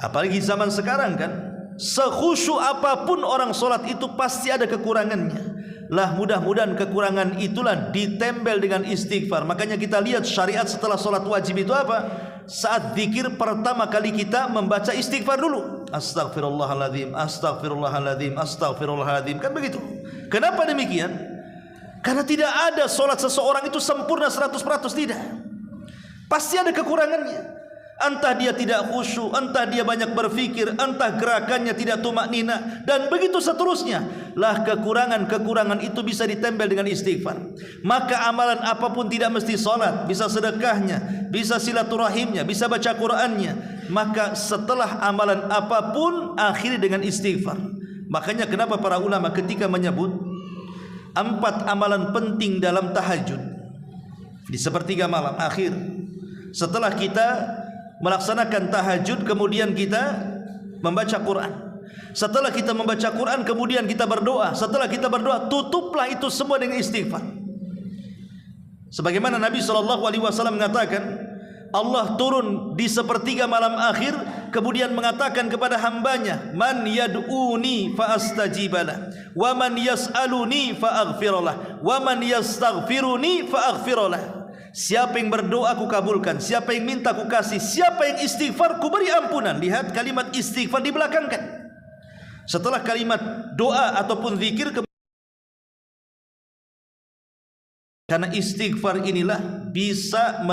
Apalagi zaman sekarang kan, sekhusyuk apapun orang sholat itu pasti ada kekurangannya. Lah mudah-mudahan kekurangan itulah ditempel dengan istighfar. Makanya kita lihat syariat setelah sholat wajib itu apa? Saat zikir pertama kali kita membaca istighfar dulu. Astaghfirullahaladzim, astaghfirullahaladzim, astaghfirullahaladzim. Kan begitu. Kenapa demikian? Karena tidak ada sholat seseorang itu sempurna 100%, tidak. Pasti ada kekurangannya. Entah dia tidak khusyuk, entah dia banyak berfikir, entah gerakannya tidak tumaknina, dan begitu seterusnya. Lah kekurangan-kekurangan itu bisa ditempel dengan istighfar. Maka amalan apapun tidak mesti sholat, bisa sedekahnya, bisa silaturahimnya, bisa baca Qurannya. Maka setelah amalan apapun akhiri dengan istighfar. Makanya kenapa para ulama ketika menyebut 4 amalan penting dalam tahajud di sepertiga malam akhir, setelah kita melaksanakan tahajud kemudian kita membaca Quran, setelah kita membaca Quran kemudian kita berdoa, setelah kita berdoa tutuplah itu semua dengan istighfar. Sebagaimana Nabi SAW mengatakan, Allah turun di sepertiga malam akhir kemudian mengatakan kepada hambanya, man yad'uni fa astajibalah, wa man yas'aluni fa aghfirullah, wa man yastaghfiruni fa aghfirullah. Siapa yang berdoa aku kabulkan, siapa yang minta aku kasih, siapa yang istighfar ku beri ampunan. Lihat kalimat istighfar dibelakangkan setelah kalimat doa ataupun zikir. Karena istighfar inilah bisa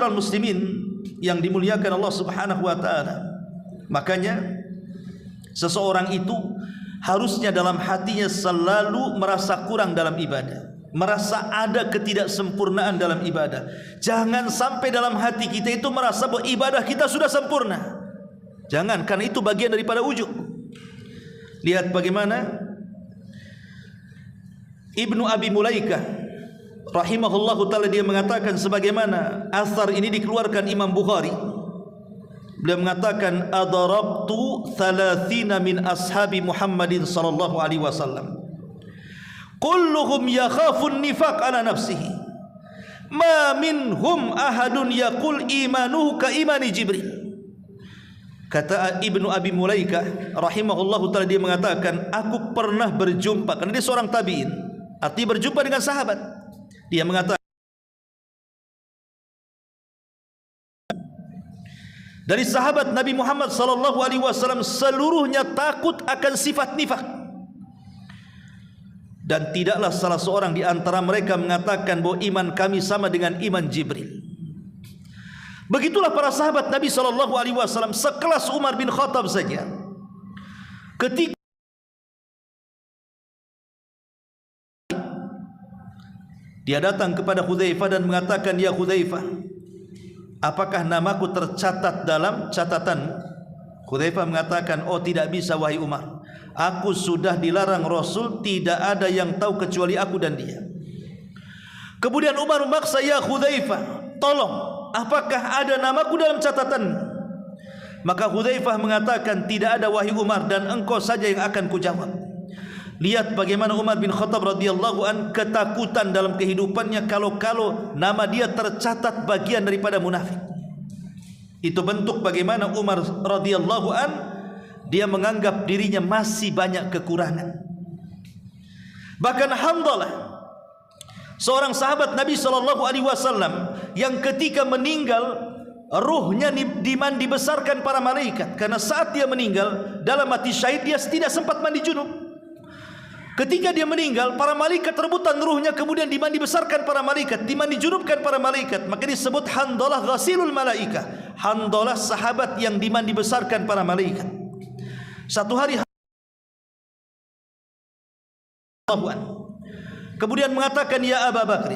muslimin yang dimuliakan Allah Subhanahu wa taala. Makanya seseorang itu harusnya dalam hatinya selalu merasa kurang dalam ibadah, merasa ada ketidaksempurnaan dalam ibadah. Jangan sampai dalam hati kita itu merasa bahwa ibadah kita sudah sempurna. Jangan, karena itu bagian daripada ujub. Lihat bagaimana Ibnu Abi Mulaikah rahimahullahu ta'ala, dia mengatakan sebagaimana asar ini dikeluarkan Imam Bukhari. Beliau mengatakan adarabtu 30 min ashabi Muhammadin sallallahu alaihi wasallam kulluhum yakhafun nifaq ala nafsihi ma minhum ahadun yaqul imanuhu ka imani Jibril. Kata Ibnu Abi Mulaikah rahimahullahu ta'ala, dia mengatakan aku pernah berjumpa, karena dia seorang tabi'in, artinya berjumpa dengan sahabat. Dia mengatakan dari sahabat Nabi Muhammad sallallahu alaihi wasallam seluruhnya takut akan sifat nifak, dan tidaklah salah seorang di antara mereka mengatakan bahwa iman kami sama dengan iman Jibril. Begitulah para sahabat Nabi sallallahu alaihi wasallam, sekelas Umar bin Khattab saja, ketika dia datang kepada Hudzaifah dan mengatakan, ya Hudzaifah, apakah namaku tercatat dalam catatan? Hudzaifah mengatakan, oh tidak bisa wahai Umar, aku sudah dilarang Rasul, tidak ada yang tahu kecuali aku dan dia. Kemudian Umar memaksa, ya Hudzaifah, tolong, apakah ada namaku dalam catatan? Maka Hudzaifah mengatakan, tidak ada wahai Umar, dan engkau saja yang akan kujawab. Lihat bagaimana Umar bin Khattab radhiyallahu an ketakutan dalam kehidupannya kalau nama dia tercatat bagian daripada munafik. Itu bentuk bagaimana Umar radhiyallahu an dia menganggap dirinya masih banyak kekurangan. Bahkan Handalah, seorang sahabat Nabi sallallahu alaihi wasallam yang ketika meninggal ruhnya dibesarkan para malaikat, karena saat dia meninggal dalam mati syahid dia tidak sempat mandi junub. Ketika dia meninggal, para malaikat rebutan ruhnya, kemudian dimandi besarkan para malaikat, dimandi junubkan para malaikat. Maka disebut Handalah ghasilul malaikah, Handalah sahabat yang dimandi besarkan para malaikat. Satu hari kemudian mengatakan, ya Abu Bakr,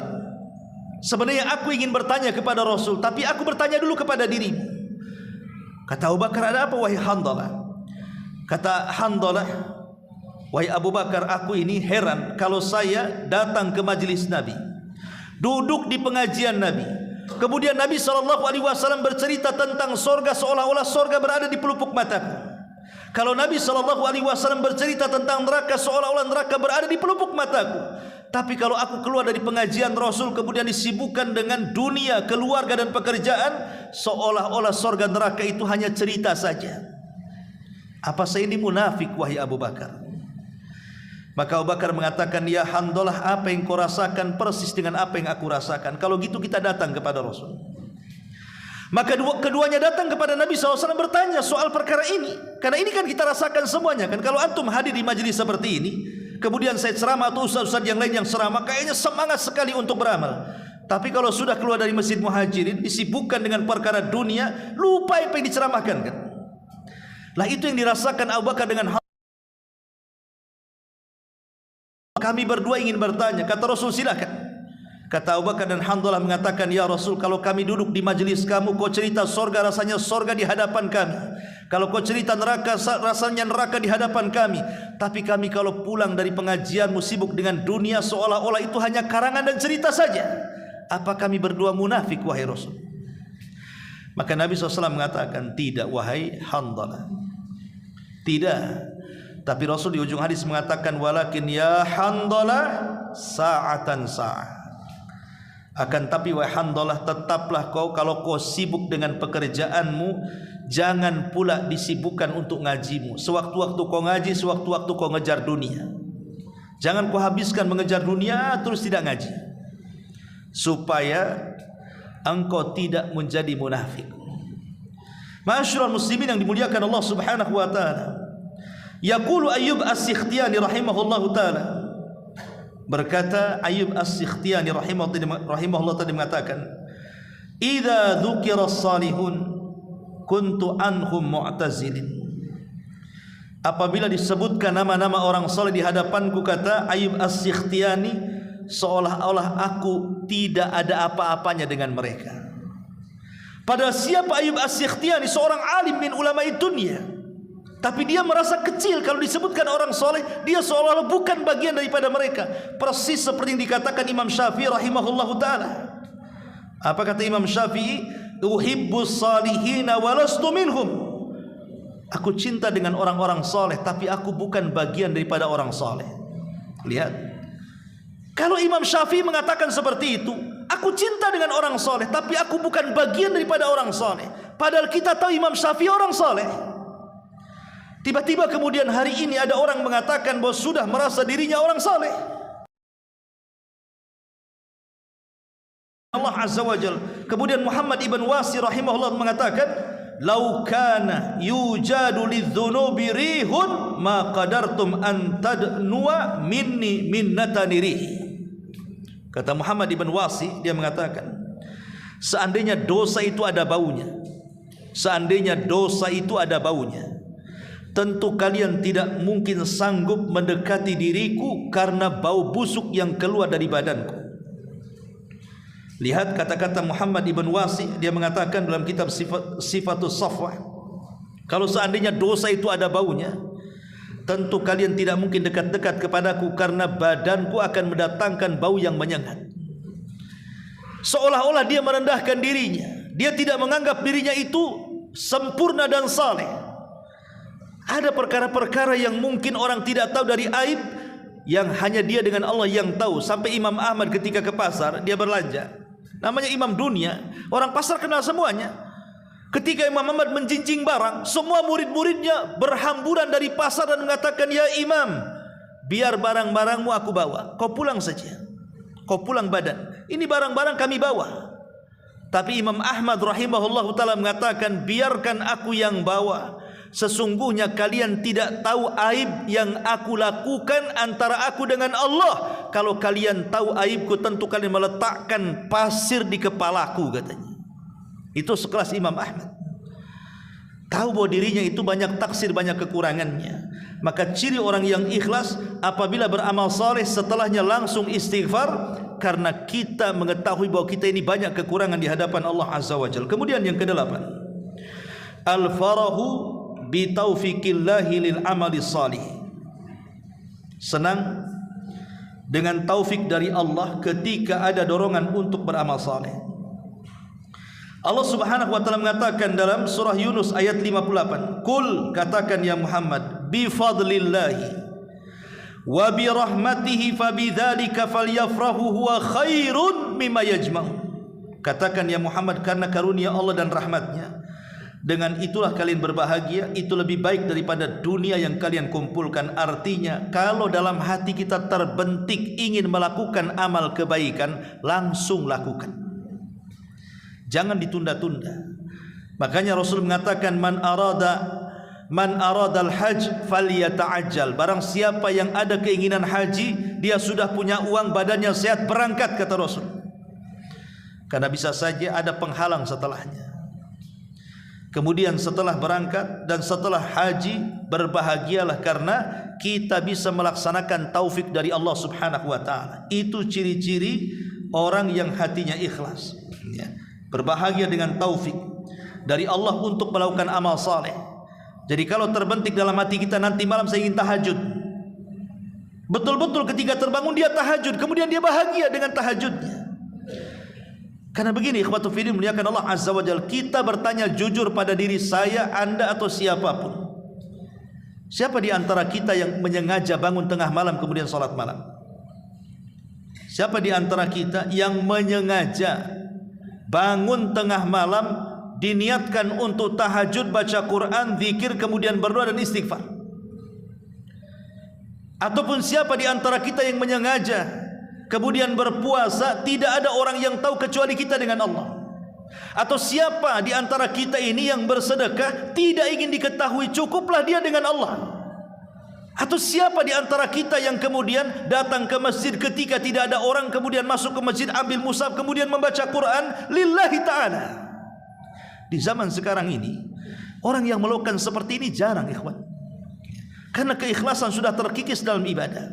sebenarnya aku ingin bertanya kepada Rasul, tapi aku bertanya dulu kepada dirimu. Kata Abu Bakar, ada apa wahai Handalah? Kata Handalah, wahai Abu Bakar, aku ini heran kalau saya datang ke majlis Nabi, duduk di pengajian Nabi, kemudian Nabi SAW bercerita tentang sorga seolah-olah sorga berada di pelupuk mataku. Kalau Nabi SAW bercerita tentang neraka seolah-olah neraka berada di pelupuk mataku. Tapi kalau aku keluar dari pengajian Rasul kemudian disibukkan dengan dunia, keluarga dan pekerjaan, seolah-olah sorga neraka itu hanya cerita saja. Apa saya ini munafik wahai Abu Bakar? Maka Abu Bakar mengatakan, ya Handalah, apa yang kau rasakan persis dengan apa yang aku rasakan. Kalau gitu kita datang kepada Rasul. Maka keduanya datang kepada Nabi SAW bertanya soal perkara ini. Karena ini kan kita rasakan semuanya kan. Kalau antum hadir di majelis seperti ini, kemudian saya ceramah atau ustaz-ustaz yang lain yang ceramah, kayaknya semangat sekali untuk beramal. Tapi kalau sudah keluar dari Masjid Muhajirin, disibukkan dengan perkara dunia, lupa apa yang diceramahkan kan. Lah itu yang dirasakan Abu Bakar dengan kami berdua ingin bertanya. Kata Rasul, silakan. Kata Abu Bakar dan Handalah mengatakan, ya Rasul, kalau kami duduk di majelis kamu, kau cerita sorga, rasanya sorga di hadapan kami. Kalau kau cerita neraka, rasanya neraka di hadapan kami. Tapi kami kalau pulang dari pengajianmu sibuk dengan dunia, seolah-olah itu hanya karangan dan cerita saja. Apa kami berdua munafik wahai Rasul? Maka Nabi SAW mengatakan, tidak wahai Handalah, tidak. Tapi Rasul di ujung hadis mengatakan, walakin ya Handalah sa'atan sa'ah. Akan tapi wahai Handalah, tetaplah kau, kalau kau sibuk dengan pekerjaanmu, jangan pula disibukkan untuk ngajimu. Sewaktu-waktu kau ngaji, sewaktu-waktu kau ngejar dunia. Jangan kau habiskan mengejar dunia terus tidak ngaji, supaya engkau tidak menjadi munafik. Ma'asyiral muslimin yang dimuliakan Allah Subhanahu wa taala. Yaqulu Ayyub As-Sikhtiyani rahimahullahu taala, berkata Ayyub As-Sikhtiyani rahimahullah tadi mengatakan, idza dzukira as-salihun kuntu anhum mu'tazilin. Apabila disebutkan nama-nama orang saleh di hadapanku, kata Ayyub As-Sikhtiyani, seolah-olah aku tidak ada apa-apanya dengan mereka. Padahal siapa Ayyub As-Sikhtiyani? Seorang alim min ulama dunia. Tapi dia merasa kecil kalau disebutkan orang soleh. Dia seolah-olah bukan bagian daripada mereka. Persis seperti yang dikatakan Imam Syafi'i rahimahullahu ta'ala. Apa kata Imam Syafi'i? Uhibbus salihina walastu minhum. Aku cinta dengan orang-orang soleh, tapi aku bukan bagian daripada orang soleh. Lihat, kalau Imam Syafi'i mengatakan seperti itu, aku cinta dengan orang soleh, tapi aku bukan bagian daripada orang soleh. Padahal kita tahu Imam Syafi'i orang soleh. Tiba-tiba kemudian hari ini ada orang mengatakan bahwa sudah merasa dirinya orang soleh. Allah Azza wa Jalla. Kemudian Muhammad ibn Wasi rahimahullah mengatakan, "Lau kana yujadu lidzunubi rihun ma qadartum an tadnuwa minni minnatani rih." Kata Muhammad ibn Wasi, dia mengatakan, seandainya dosa itu ada baunya, seandainya dosa itu ada baunya, tentu kalian tidak mungkin sanggup mendekati diriku karena bau busuk yang keluar dari badanku. Lihat kata-kata Muhammad ibn Wasi, dia mengatakan dalam kitab Sifatus Safwah, kalau seandainya dosa itu ada baunya, tentu kalian tidak mungkin dekat-dekat kepadaku karena badanku akan mendatangkan bau yang menyengat. Seolah-olah dia merendahkan dirinya. Dia tidak menganggap dirinya itu sempurna dan saleh. Ada perkara-perkara yang mungkin orang tidak tahu dari aib, yang hanya dia dengan Allah yang tahu. Sampai Imam Ahmad ketika ke pasar, dia berlanja. Namanya imam dunia, orang pasar kenal semuanya. Ketika Imam Ahmad menjinjing barang, semua murid-muridnya berhamburan dari pasar dan mengatakan, "Ya Imam, biar barang-barangmu aku bawa, kau pulang saja, kau pulang badan, ini barang-barang kami bawa." Tapi Imam Ahmad rahimahullah ta'ala mengatakan, "Biarkan aku yang bawa. Sesungguhnya kalian tidak tahu aib yang aku lakukan antara aku dengan Allah. Kalau kalian tahu aibku, tentu kalian meletakkan pasir di kepalaku," katanya. Itu sekelas Imam Ahmad. Tahu bahwa dirinya itu banyak taksir, banyak kekurangannya. Maka ciri orang yang ikhlas apabila beramal saleh setelahnya langsung istighfar, karena kita mengetahui bahwa kita ini banyak kekurangan di hadapan Allah Azza wa Jalla. Kemudian yang kedelapan, al-farahu bi taufiqillahi lil amali salih. Senang dengan taufik dari Allah ketika ada dorongan untuk beramal saleh. Allah Subhanahu wa taala mengatakan dalam surah Yunus ayat 58, "Qul," katakan ya Muhammad, "bi fadlillahi wa bi rahmatihi fabidzalika falyafrahu huwa khairun mimma yajma'un." Katakan ya Muhammad, karena karunia Allah dan rahmatnya, dengan itulah kalian berbahagia, itu lebih baik daripada dunia yang kalian kumpulkan. Artinya, kalau dalam hati kita terbentik ingin melakukan amal kebaikan, langsung lakukan. Jangan ditunda-tunda. Makanya Rasul mengatakan, man aradal hajj falyata'ajjal. Barang siapa yang ada keinginan haji, dia sudah punya uang, badannya sehat, berangkat, kata Rasul. Karena bisa saja ada penghalang setelahnya. Kemudian setelah berangkat dan setelah haji, berbahagialah karena kita bisa melaksanakan taufik dari Allah Subhanahu wa taala. Itu ciri-ciri orang yang hatinya ikhlas, ya. Berbahagia dengan taufik dari Allah untuk melakukan amal saleh. Jadi kalau terbentik dalam hati kita, nanti malam saya ingin tahajud, betul-betul ketika terbangun dia tahajud, kemudian dia bahagia dengan tahajudnya. Karena begini, ikhwatu fillah, muliakan Allah Azza wa Jalla, kita bertanya jujur pada diri saya, Anda atau siapapun. Siapa di antara kita yang menyengaja bangun tengah malam kemudian salat malam? Siapa di antara kita yang menyengaja bangun tengah malam diniatkan untuk tahajud, baca Quran, zikir, kemudian berdoa dan istighfar? Ataupun siapa di antara kita yang menyengaja kemudian berpuasa, tidak ada orang yang tahu kecuali kita dengan Allah? Atau siapa di antara kita ini yang bersedekah tidak ingin diketahui, cukuplah dia dengan Allah? Atau siapa di antara kita yang kemudian datang ke masjid ketika tidak ada orang, kemudian masuk ke masjid, ambil mushaf, kemudian membaca Quran lillahi ta'ala? Di zaman sekarang ini, orang yang melakukan seperti ini jarang, ikhwan. Karena keikhlasan sudah terkikis dalam ibadah.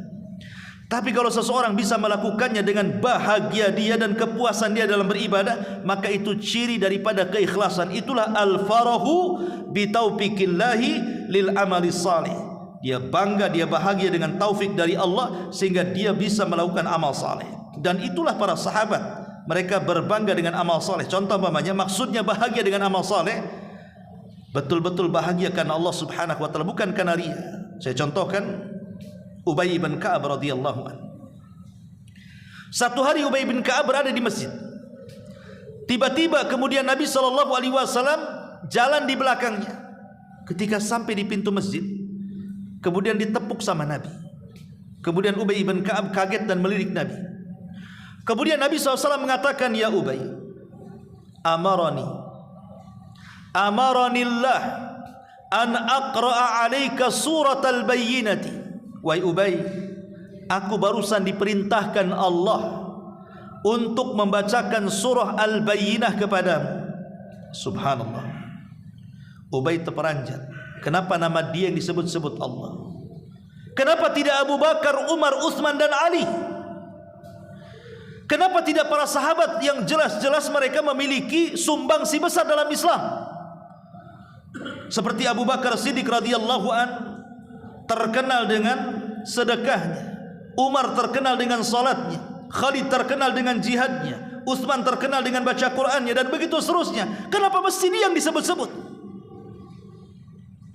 Tapi kalau seseorang bisa melakukannya dengan bahagia dia dan kepuasan dia dalam beribadah, maka itu ciri daripada keikhlasan. Itulah al-farahu bitaufiqillahi lil amali salih. Dia bangga, dia bahagia dengan taufik dari Allah sehingga dia bisa melakukan amal saleh. Dan itulah para sahabat, mereka berbangga dengan amal saleh. Contoh umpamanya, maksudnya bahagia dengan amal saleh, betul-betul bahagia karena Allah Subhanahu wa taala, bukan karena ria. Saya contohkan Ubay bin Ka'ab radhiyallahu anhu. Satu hari Ubay bin Ka'ab berada di masjid. Tiba-tiba kemudian Nabi SAW jalan di belakangnya. Ketika sampai di pintu masjid, kemudian ditepuk sama Nabi. Kemudian Ubay bin Ka'ab kaget dan melirik Nabi. Kemudian Nabi SAW mengatakan, "Ya Ubay, amaranillah an aqra'a alaika suratal bayyinati." Wahai Ubay, aku barusan diperintahkan Allah untuk membacakan surah Al-Bayyinah kepadamu. Subhanallah. Ubay terperanjat. Kenapa nama dia yang disebut-sebut Allah? Kenapa tidak Abu Bakar, Umar, Utsman dan Ali? Kenapa tidak para sahabat yang jelas-jelas mereka memiliki sumbangsi besar dalam Islam? Seperti Abu Bakar Siddiq radhiyallahu an, terkenal dengan sedekahnya, Umar terkenal dengan salatnya, Khalid terkenal dengan jihadnya, Utsman terkenal dengan baca Qur'annya, dan begitu seterusnya. Kenapa mesti dia yang disebut-sebut?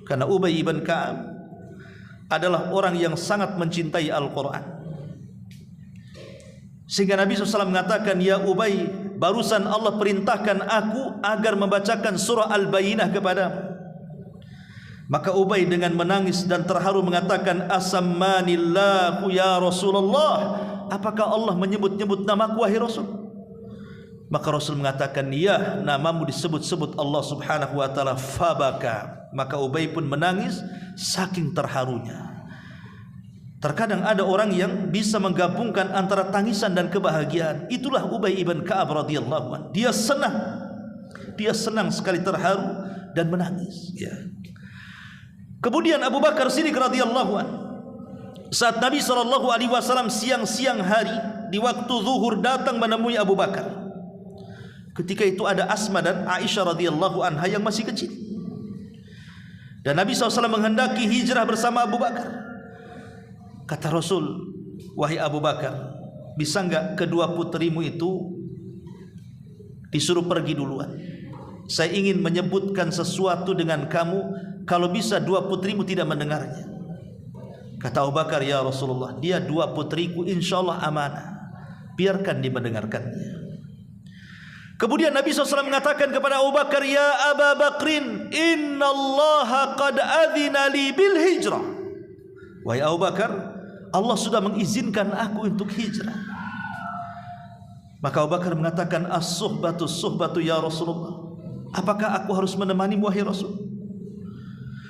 Karena Ubay bin Ka'ab adalah orang yang sangat mencintai Al-Quran, sehingga Nabi SAW mengatakan, "Ya Ubay, barusan Allah perintahkan aku agar membacakan surah Al-Bayyinah kepadamu." Maka Ubay dengan menangis dan terharu mengatakan, "Asammanillahu ya Rasulullah." Apakah Allah menyebut-nyebut namaku wahai Rasul? Maka Rasul mengatakan, "Ya, namamu disebut-sebut Allah Subhanahu wa taala." Fabaka. Maka Ubay pun menangis saking terharunya. Terkadang ada orang yang bisa menggabungkan antara tangisan dan kebahagiaan. Itulah Ubay bin Ka'ab radhiyallahu anhu. Dia senang sekali, terharu dan menangis, ya. Kemudian Abu Bakar Siddiq radhiyallahu anhu, saat Nabi SAW siang-siang hari di waktu zuhur datang menemui Abu Bakar. Ketika itu ada Asma dan Aisyah radhiyallahu anha yang masih kecil. Dan Nabi SAW menghendaki hijrah bersama Abu Bakar. Kata Rasul, "Wahai Abu Bakar, bisa enggak kedua putrimu itu disuruh pergi duluan? Saya ingin menyebutkan sesuatu dengan kamu. Kalau bisa dua putrimu tidak mendengarnya." Kata Abu Bakar, "Ya Rasulullah, dia dua putriku insyaallah amanah. Biarkan dia mendengarkannya." Kemudian Nabi SAW mengatakan kepada Abu Bakar, "Ya Abu Bakrin, innallaha qad adzina li bil hijrah." Wahai Abu Bakar, Allah sudah mengizinkan aku untuk hijrah. Maka Abu Bakar mengatakan, "As-suhbatu ya Rasulullah. Apakah aku harus menemanimu wahai Rasul?"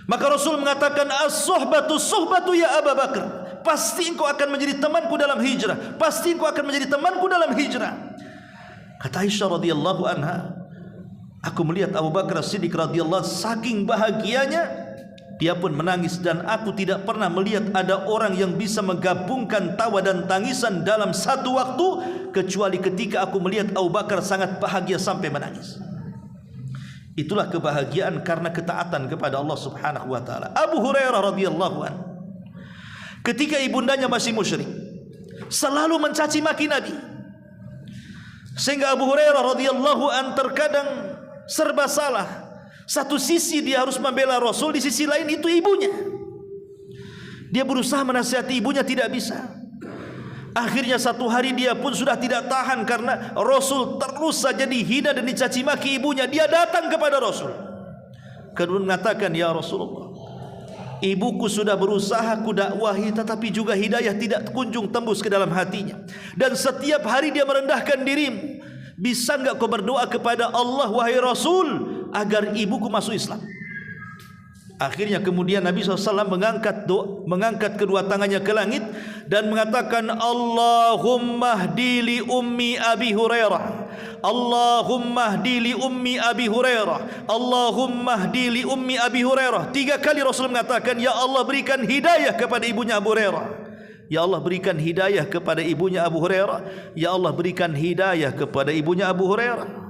Maka Rasul mengatakan, "As-suhbatu ya Abu Bakar. Pasti engkau akan menjadi temanku dalam hijrah. Pasti engkau akan menjadi temanku dalam hijrah." Kata Aisyah radhiyallahu anha, aku melihat Abu Bakar Siddiq radhiyallahu saking bahagianya, dia pun menangis, dan aku tidak pernah melihat ada orang yang bisa menggabungkan tawa dan tangisan dalam satu waktu kecuali ketika aku melihat Abu Bakar sangat bahagia sampai menangis. Itulah kebahagiaan karena ketaatan kepada Allah Subhanahu wa taala. Abu Hurairah radhiyallahu an, ketika ibundanya masih musyrik, selalu mencaci maki Nabi. Sehingga Abu Hurairah radhiyallahu an terkadang serba salah. Satu sisi dia harus membela Rasul, di sisi lain itu ibunya. Dia berusaha menasihati ibunya, tidak bisa. Akhirnya satu hari dia pun sudah tidak tahan karena Rasul terus saja dihina dan dicaci maki ibunya. Dia datang kepada Rasul, kemudian mengatakan, "Ya Rasulullah, ibuku sudah berusaha kudakwahi, tetapi juga hidayah tidak kunjung tembus ke dalam hatinya. Dan setiap hari dia merendahkan dirimu. Bisa enggak kau berdoa kepada Allah wahai Rasul agar ibuku masuk Islam?" Akhirnya kemudian Nabi SAW mengangkat kedua tangannya ke langit dan mengatakan, "Allahumma hdi li ummi Abi Hurairah, Allahumma hdi li ummi Abi Hurairah, Allahumma hdi li ummi Abi Hurairah." 3 kali Rasul mengatakan, "Ya Allah, berikan hidayah kepada ibunya Abu Hurairah." Ya Allah berikan hidayah kepada ibunya Abu Hurairah. Ya Allah berikan hidayah kepada ibunya Abu Hurairah.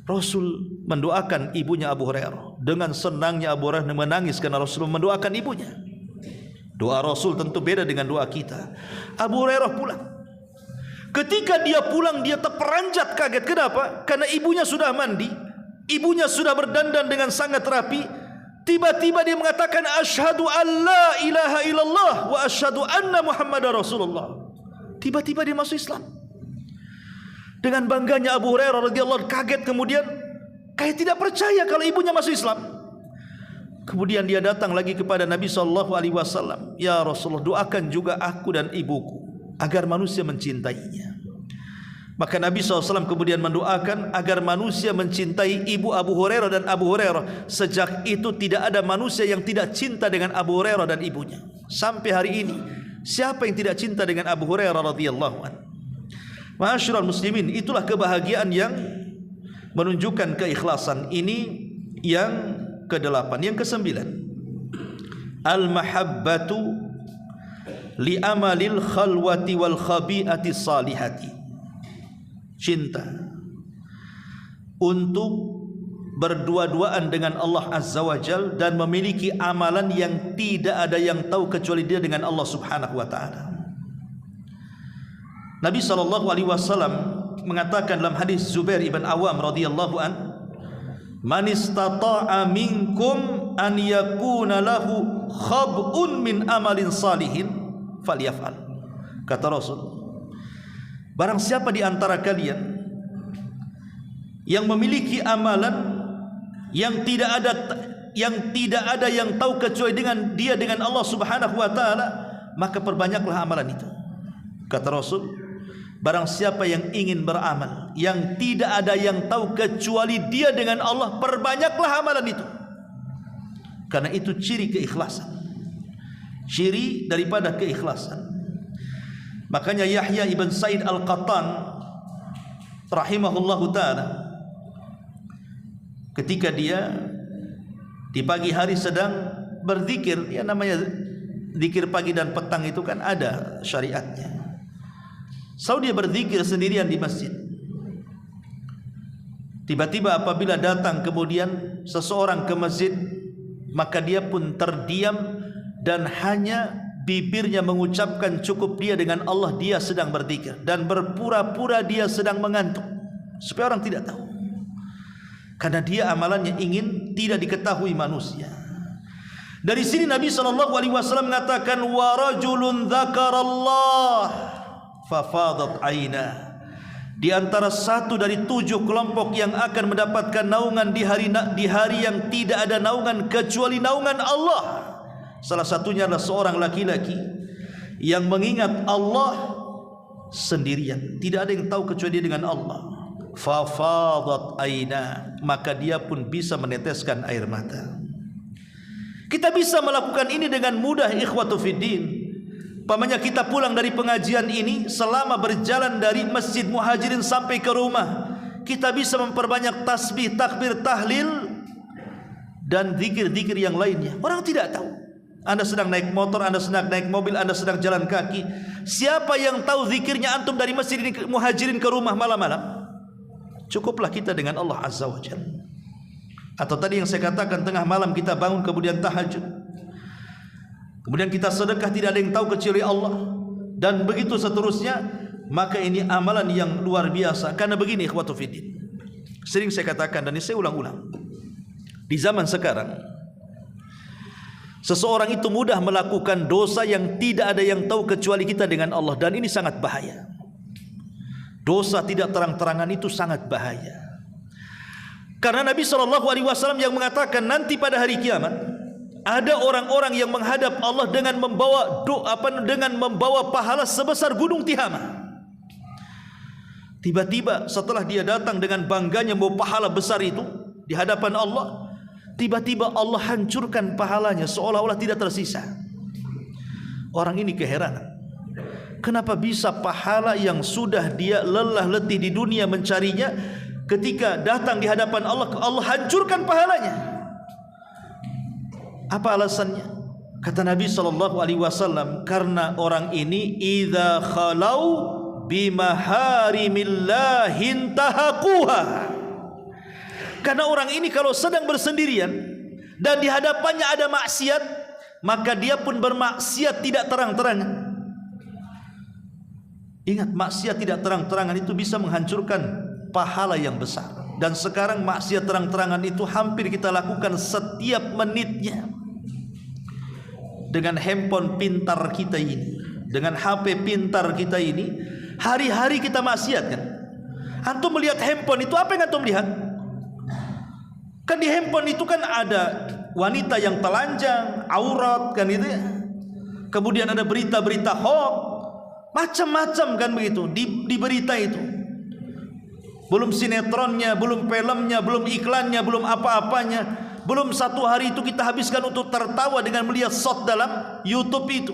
Rasul mendoakan ibunya Abu Hurairah. Dengan senangnya Abu Hurairah menangis karena Rasul mendoakan ibunya. Doa Rasul tentu beda dengan doa kita. Abu Hurairah pulang. Ketika dia pulang, dia terperanjat kaget. Kenapa? Karena ibunya sudah mandi, ibunya sudah berdandan dengan sangat rapi. Tiba-tiba dia mengatakan, asyhadu an la ilaha illallah wa asyhadu anna Muhammadar Rasulullah. Tiba-tiba dia masuk Islam. Dengan bangganya Abu Hurairah radhiyallahu kaget, kemudian kayak tidak percaya kalau ibunya masuk Islam. Kemudian dia datang lagi kepada Nabi SAW. Ya Rasulullah, doakan juga aku dan ibuku agar manusia mencintainya. Maka Nabi SAW kemudian mendoakan agar manusia mencintai ibu Abu Hurairah dan Abu Hurairah. Sejak itu tidak ada manusia yang tidak cinta dengan Abu Hurairah dan ibunya. Sampai hari ini, siapa yang tidak cinta dengan Abu Hurairah radhiyallahu anhu? Ma'asyiral muslimin, itulah kebahagiaan yang menunjukkan keikhlasan. Ini yang ke-8. Yang ke-9, al-mahabbatu li amalil khalwati wal khabi'ati salihati. Cinta untuk berdua-duaan dengan Allah Azza wa Jal dan memiliki amalan yang tidak ada yang tahu kecuali dia dengan Allah Subhanahu wa ta'ala. Nabi SAW mengatakan dalam hadis Zubair ibn Awam radhiyallahu an, man istata'a minkum an yakuna lahu khab'un min amalin salihin falyaf'al. Kata Rasul, barang siapa di antara kalian yang memiliki amalan yang tidak ada yang tahu kecuali dengan dia dengan Allah Subhanahu wa taala, maka perbanyaklah amalan itu. Kata Rasul, barang siapa yang ingin beramal yang tidak ada yang tahu kecuali dia dengan Allah, perbanyaklah amalan itu. Karena itu ciri keikhlasan, ciri daripada keikhlasan. Makanya Yahya ibn Sa'id al-Qattan rahimahullahu ta'ala, ketika dia di pagi hari sedang berzikir, ya namanya zikir pagi dan petang itu kan ada syariatnya. Dia berzikir sendirian di masjid. Tiba-tiba apabila datang kemudian seseorang ke masjid, maka dia pun terdiam dan hanya bibirnya mengucapkan cukup dia dengan Allah, dia sedang berzikir, dan berpura-pura dia sedang mengantuk supaya orang tidak tahu, karena dia amalannya ingin tidak diketahui manusia. Dari sini Nabi SAW mengatakan, wa rajulun dzakarallah fafadat aina. Di antara satu dari 7 kelompok yang akan mendapatkan naungan di hari yang tidak ada naungan kecuali naungan Allah, salah satunya adalah seorang laki-laki yang mengingat Allah sendirian, tidak ada yang tahu kecuali dia dengan Allah. Fafadat aina, maka dia pun bisa meneteskan air mata. Kita bisa melakukan ini dengan mudah, ikhwatu fiddin. Pamannya kita pulang dari pengajian ini, selama berjalan dari Masjid Muhajirin sampai ke rumah, kita bisa memperbanyak tasbih, takbir, tahlil dan zikir-zikir yang lainnya. Orang tidak tahu. Anda sedang naik motor, Anda sedang naik mobil, Anda sedang jalan kaki. Siapa yang tahu zikirnya antum dari Masjid Muhajirin ke rumah malam-malam? Cukuplah kita dengan Allah Azza wa Jalla. Atau tadi yang saya katakan, tengah malam kita bangun kemudian tahajud, kemudian kita sedekah, tidak ada yang tahu kecuali Allah, dan begitu seterusnya. Maka ini amalan yang luar biasa. Karena begini ikhwatu fiddin, sering saya katakan dan ini saya ulang-ulang, di zaman sekarang seseorang itu mudah melakukan dosa yang tidak ada yang tahu kecuali kita dengan Allah, dan ini sangat bahaya. Dosa tidak terang-terangan itu sangat bahaya. Karena Nabi SAW yang mengatakan nanti pada hari kiamat ada orang-orang yang menghadap Allah dengan membawa pahala sebesar gunung Tihama. Tiba-tiba setelah dia datang dengan bangganya membawa pahala besar itu di hadapan Allah, tiba-tiba Allah hancurkan pahalanya seolah-olah tidak tersisa. Orang ini keheranan, kenapa bisa pahala yang sudah dia lelah letih di dunia mencarinya, ketika datang di hadapan Allah, Allah hancurkan pahalanya. Apa alasannya? Kata Nabi SAW, karena orang ini idza khalau bimaharimillahi intahaquha. Karena orang ini kalau sedang bersendirian dan di hadapannya ada maksiat, maka dia pun bermaksiat tidak terang-terangan. Ingat, maksiat tidak terang-terangan itu bisa menghancurkan pahala yang besar. Dan sekarang maksiat terang-terangan itu hampir kita lakukan setiap menitnya. Dengan handphone pintar kita ini, dengan HP pintar kita ini, hari-hari kita maksiat kan. Antum melihat handphone itu, apa yang antum lihat? Kan di handphone itu kan ada wanita yang telanjang, aurat kan itu ya. Kemudian ada berita-berita hoax, macam-macam kan begitu di berita itu. Belum sinetronnya, belum filmnya, belum iklannya, belum apa-apanya. Belum satu hari itu kita habiskan untuk tertawa dengan melihat shot dalam YouTube itu.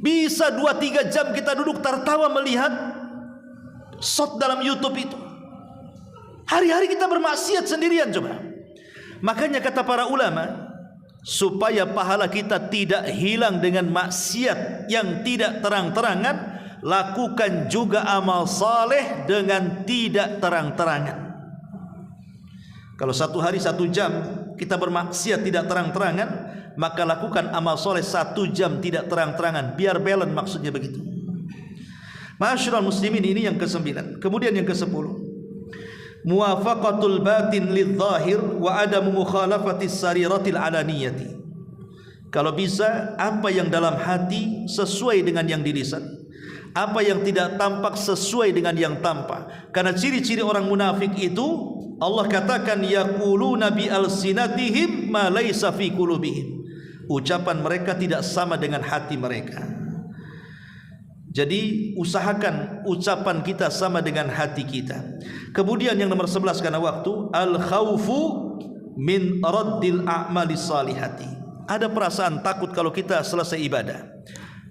Bisa 2-3 jam kita duduk tertawa melihat shot dalam YouTube itu. Hari-hari kita bermaksiat sendirian coba. Makanya kata para ulama, supaya pahala kita tidak hilang dengan maksiat yang tidak terang-terangan, lakukan juga amal saleh dengan tidak terang-terangan. Kalau satu hari 1 jam kita bermaksiat tidak terang-terangan, maka lakukan amal soleh 1 jam tidak terang-terangan, biar balance, maksudnya begitu. Ma'asyiral muslimin, ini yang ke-9. Kemudian yang ke-10, muwafaqatul batin lidh-dhahir wa adamu mukhalafatis sariratil alaniyati. Kalau bisa, apa yang dalam hati sesuai dengan yang di lisan, apa yang tidak tampak sesuai dengan yang tampak. Karena ciri-ciri orang munafik itu Allah katakan yaquluna bi alsinatihim ma laysa fi qulubihim. Ucapan mereka tidak sama dengan hati mereka. Jadi usahakan ucapan kita sama dengan hati kita. Kemudian yang nomor 11 karena waktu, al khaufu min raddil a'mali salihati. Ada perasaan takut kalau kita selesai ibadah.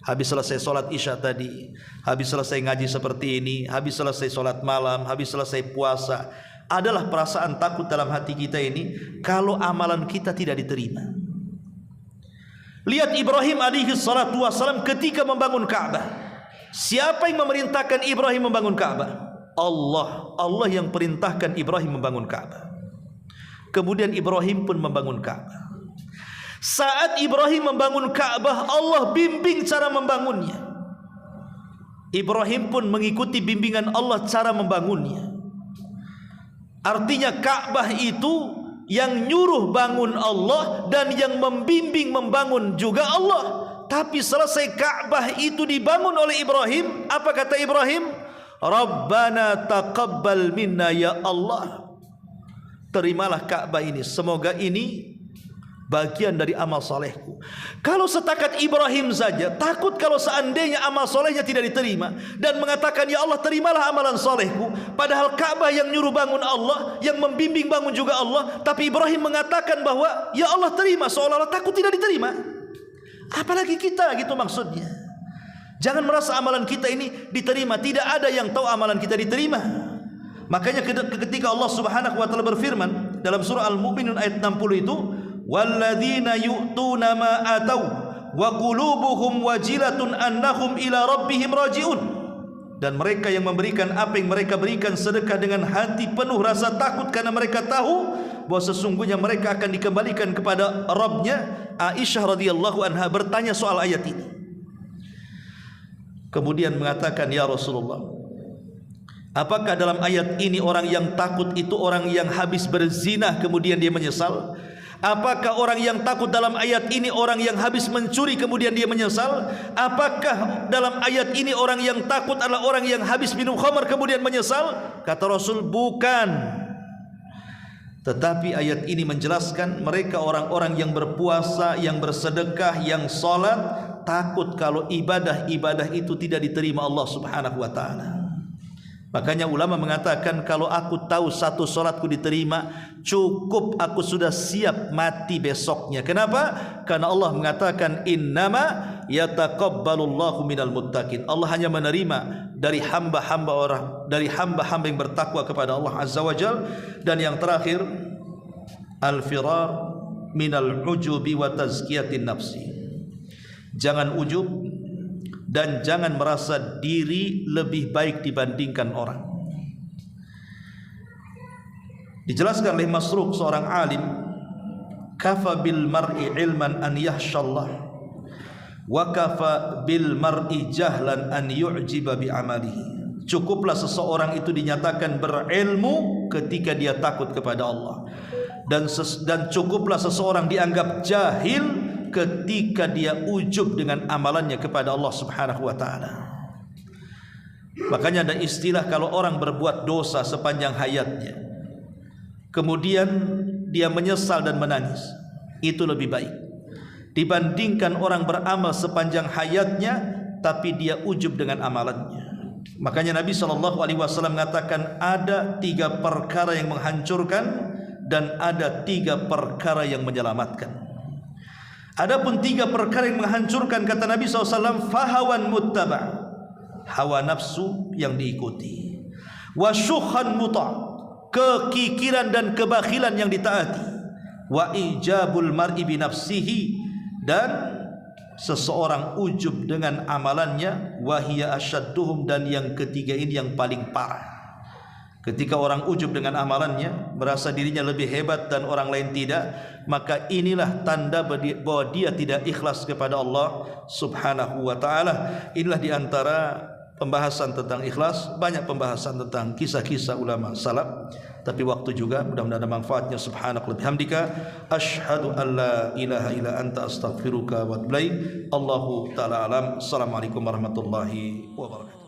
Habis selesai sholat isya tadi, habis selesai ngaji seperti ini, habis selesai sholat malam, habis selesai puasa, adalah perasaan takut dalam hati kita ini kalau amalan kita tidak diterima. Lihat Ibrahim alaihi salatu wassalam ketika membangun Ka'bah. Siapa yang memerintahkan Ibrahim membangun Ka'bah? Allah. Allah yang perintahkan Ibrahim membangun Ka'bah. Kemudian Ibrahim pun membangun Ka'bah. Saat Ibrahim membangun Ka'bah, Allah bimbing cara membangunnya. Ibrahim pun mengikuti bimbingan Allah cara membangunnya. Artinya Ka'bah itu yang nyuruh bangun Allah dan yang membimbing membangun juga Allah. Tapi selesai Ka'bah itu dibangun oleh Ibrahim, apa kata Ibrahim? Rabbana taqabbal minna ya Allah. Terimalah Ka'bah ini, semoga ini bagian dari amal solehku. Kalau setakat Ibrahim saja takut kalau seandainya amal solehnya tidak diterima, dan mengatakan ya Allah terimalah amalan solehku, padahal Ka'bah yang nyuruh bangun Allah, yang membimbing bangun juga Allah, tapi Ibrahim mengatakan bahwa ya Allah terima, seolah-olah takut tidak diterima. Apalagi kita, gitu maksudnya. Jangan merasa amalan kita ini diterima. Tidak ada yang tahu amalan kita diterima. Makanya ketika Allah Subhanahu wa taala berfirman dalam surah Al-Mu'minun ayat 60 itu, walladzina yu'tuna ma atau wa qulubuhum wajilatun annahum ila rabbihim raji'un. Dan mereka yang memberikan apa yang mereka berikan sedekah dengan hati penuh rasa takut, karena mereka tahu bahwa sesungguhnya mereka akan dikembalikan kepada Rabbnya. Aisyah radhiyallahu anha bertanya soal ayat ini, kemudian mengatakan, ya Rasulullah, apakah dalam ayat ini orang yang takut itu orang yang habis berzina kemudian dia menyesal? Apakah orang yang takut dalam ayat ini orang yang habis mencuri kemudian dia menyesal? Apakah dalam ayat ini orang yang takut adalah orang yang habis minum khamar kemudian menyesal? Kata Rasul, bukan. Tetapi ayat ini menjelaskan mereka orang-orang yang berpuasa, yang bersedekah, yang sholat, takut kalau ibadah-ibadah itu tidak diterima Allah Subhanahu wa ta'ala. Makanya ulama mengatakan, kalau aku tahu satu sholatku diterima, cukup aku sudah siap mati besoknya. Kenapa? Karena Allah mengatakan, innama yataqabbalullahu minal muttaqin. Allah hanya menerima dari hamba-hamba orang, dari hamba-hamba yang bertakwa kepada Allah Azza wa Jal. Dan yang terakhir, al-firar minal ujubi wa tazkiyatin nafsi. Jangan ujub dan jangan merasa diri lebih baik dibandingkan orang. Dijelaskan oleh Masruq, seorang alim, kafa bil mar'i ilman an yahshallah wa kafa bil mar'i jahlan an yu'jiba bi amalihi. Cukuplah seseorang itu dinyatakan berilmu ketika dia takut kepada Allah, dan cukuplah seseorang dianggap jahil ketika dia ujub dengan amalannya kepada Allah Subhanahu wa taala. Makanya ada istilah, kalau orang berbuat dosa sepanjang hayatnya kemudian dia menyesal dan menangis, itu lebih baik dibandingkan orang beramal sepanjang hayatnya tapi dia ujub dengan amalannya. Makanya Nabi SAW mengatakan ada 3 perkara yang menghancurkan dan ada 3 perkara yang menyelamatkan. Adapun 3 perkara yang menghancurkan, kata Nabi SAW, fahawan muttaba', hawa nafsu yang diikuti, wa syuhan muta', kekikiran dan kebakhilan yang ditaati, wa ijabul mar'i bi nafsihi, dan seseorang ujub dengan amalannya, wahia asyadduhum, dan yang ketiga ini yang paling parah. Ketika orang ujub dengan amalannya, merasa dirinya lebih hebat dan orang lain tidak, maka inilah tanda bahwa dia tidak ikhlas kepada Allah Subhanahu wa taala. Inilah diantara pembahasan tentang ikhlas. Banyak pembahasan tentang kisah-kisah ulama salaf, tapi waktu juga, mudah-mudahan ada manfaatnya. Subhanaka wa bihamdika asyhadu an la ilaha illa anta astaghfiruka wa atubu ilaik. Allahu taala alam. Assalamualaikum warahmatullahi wabarakatuh.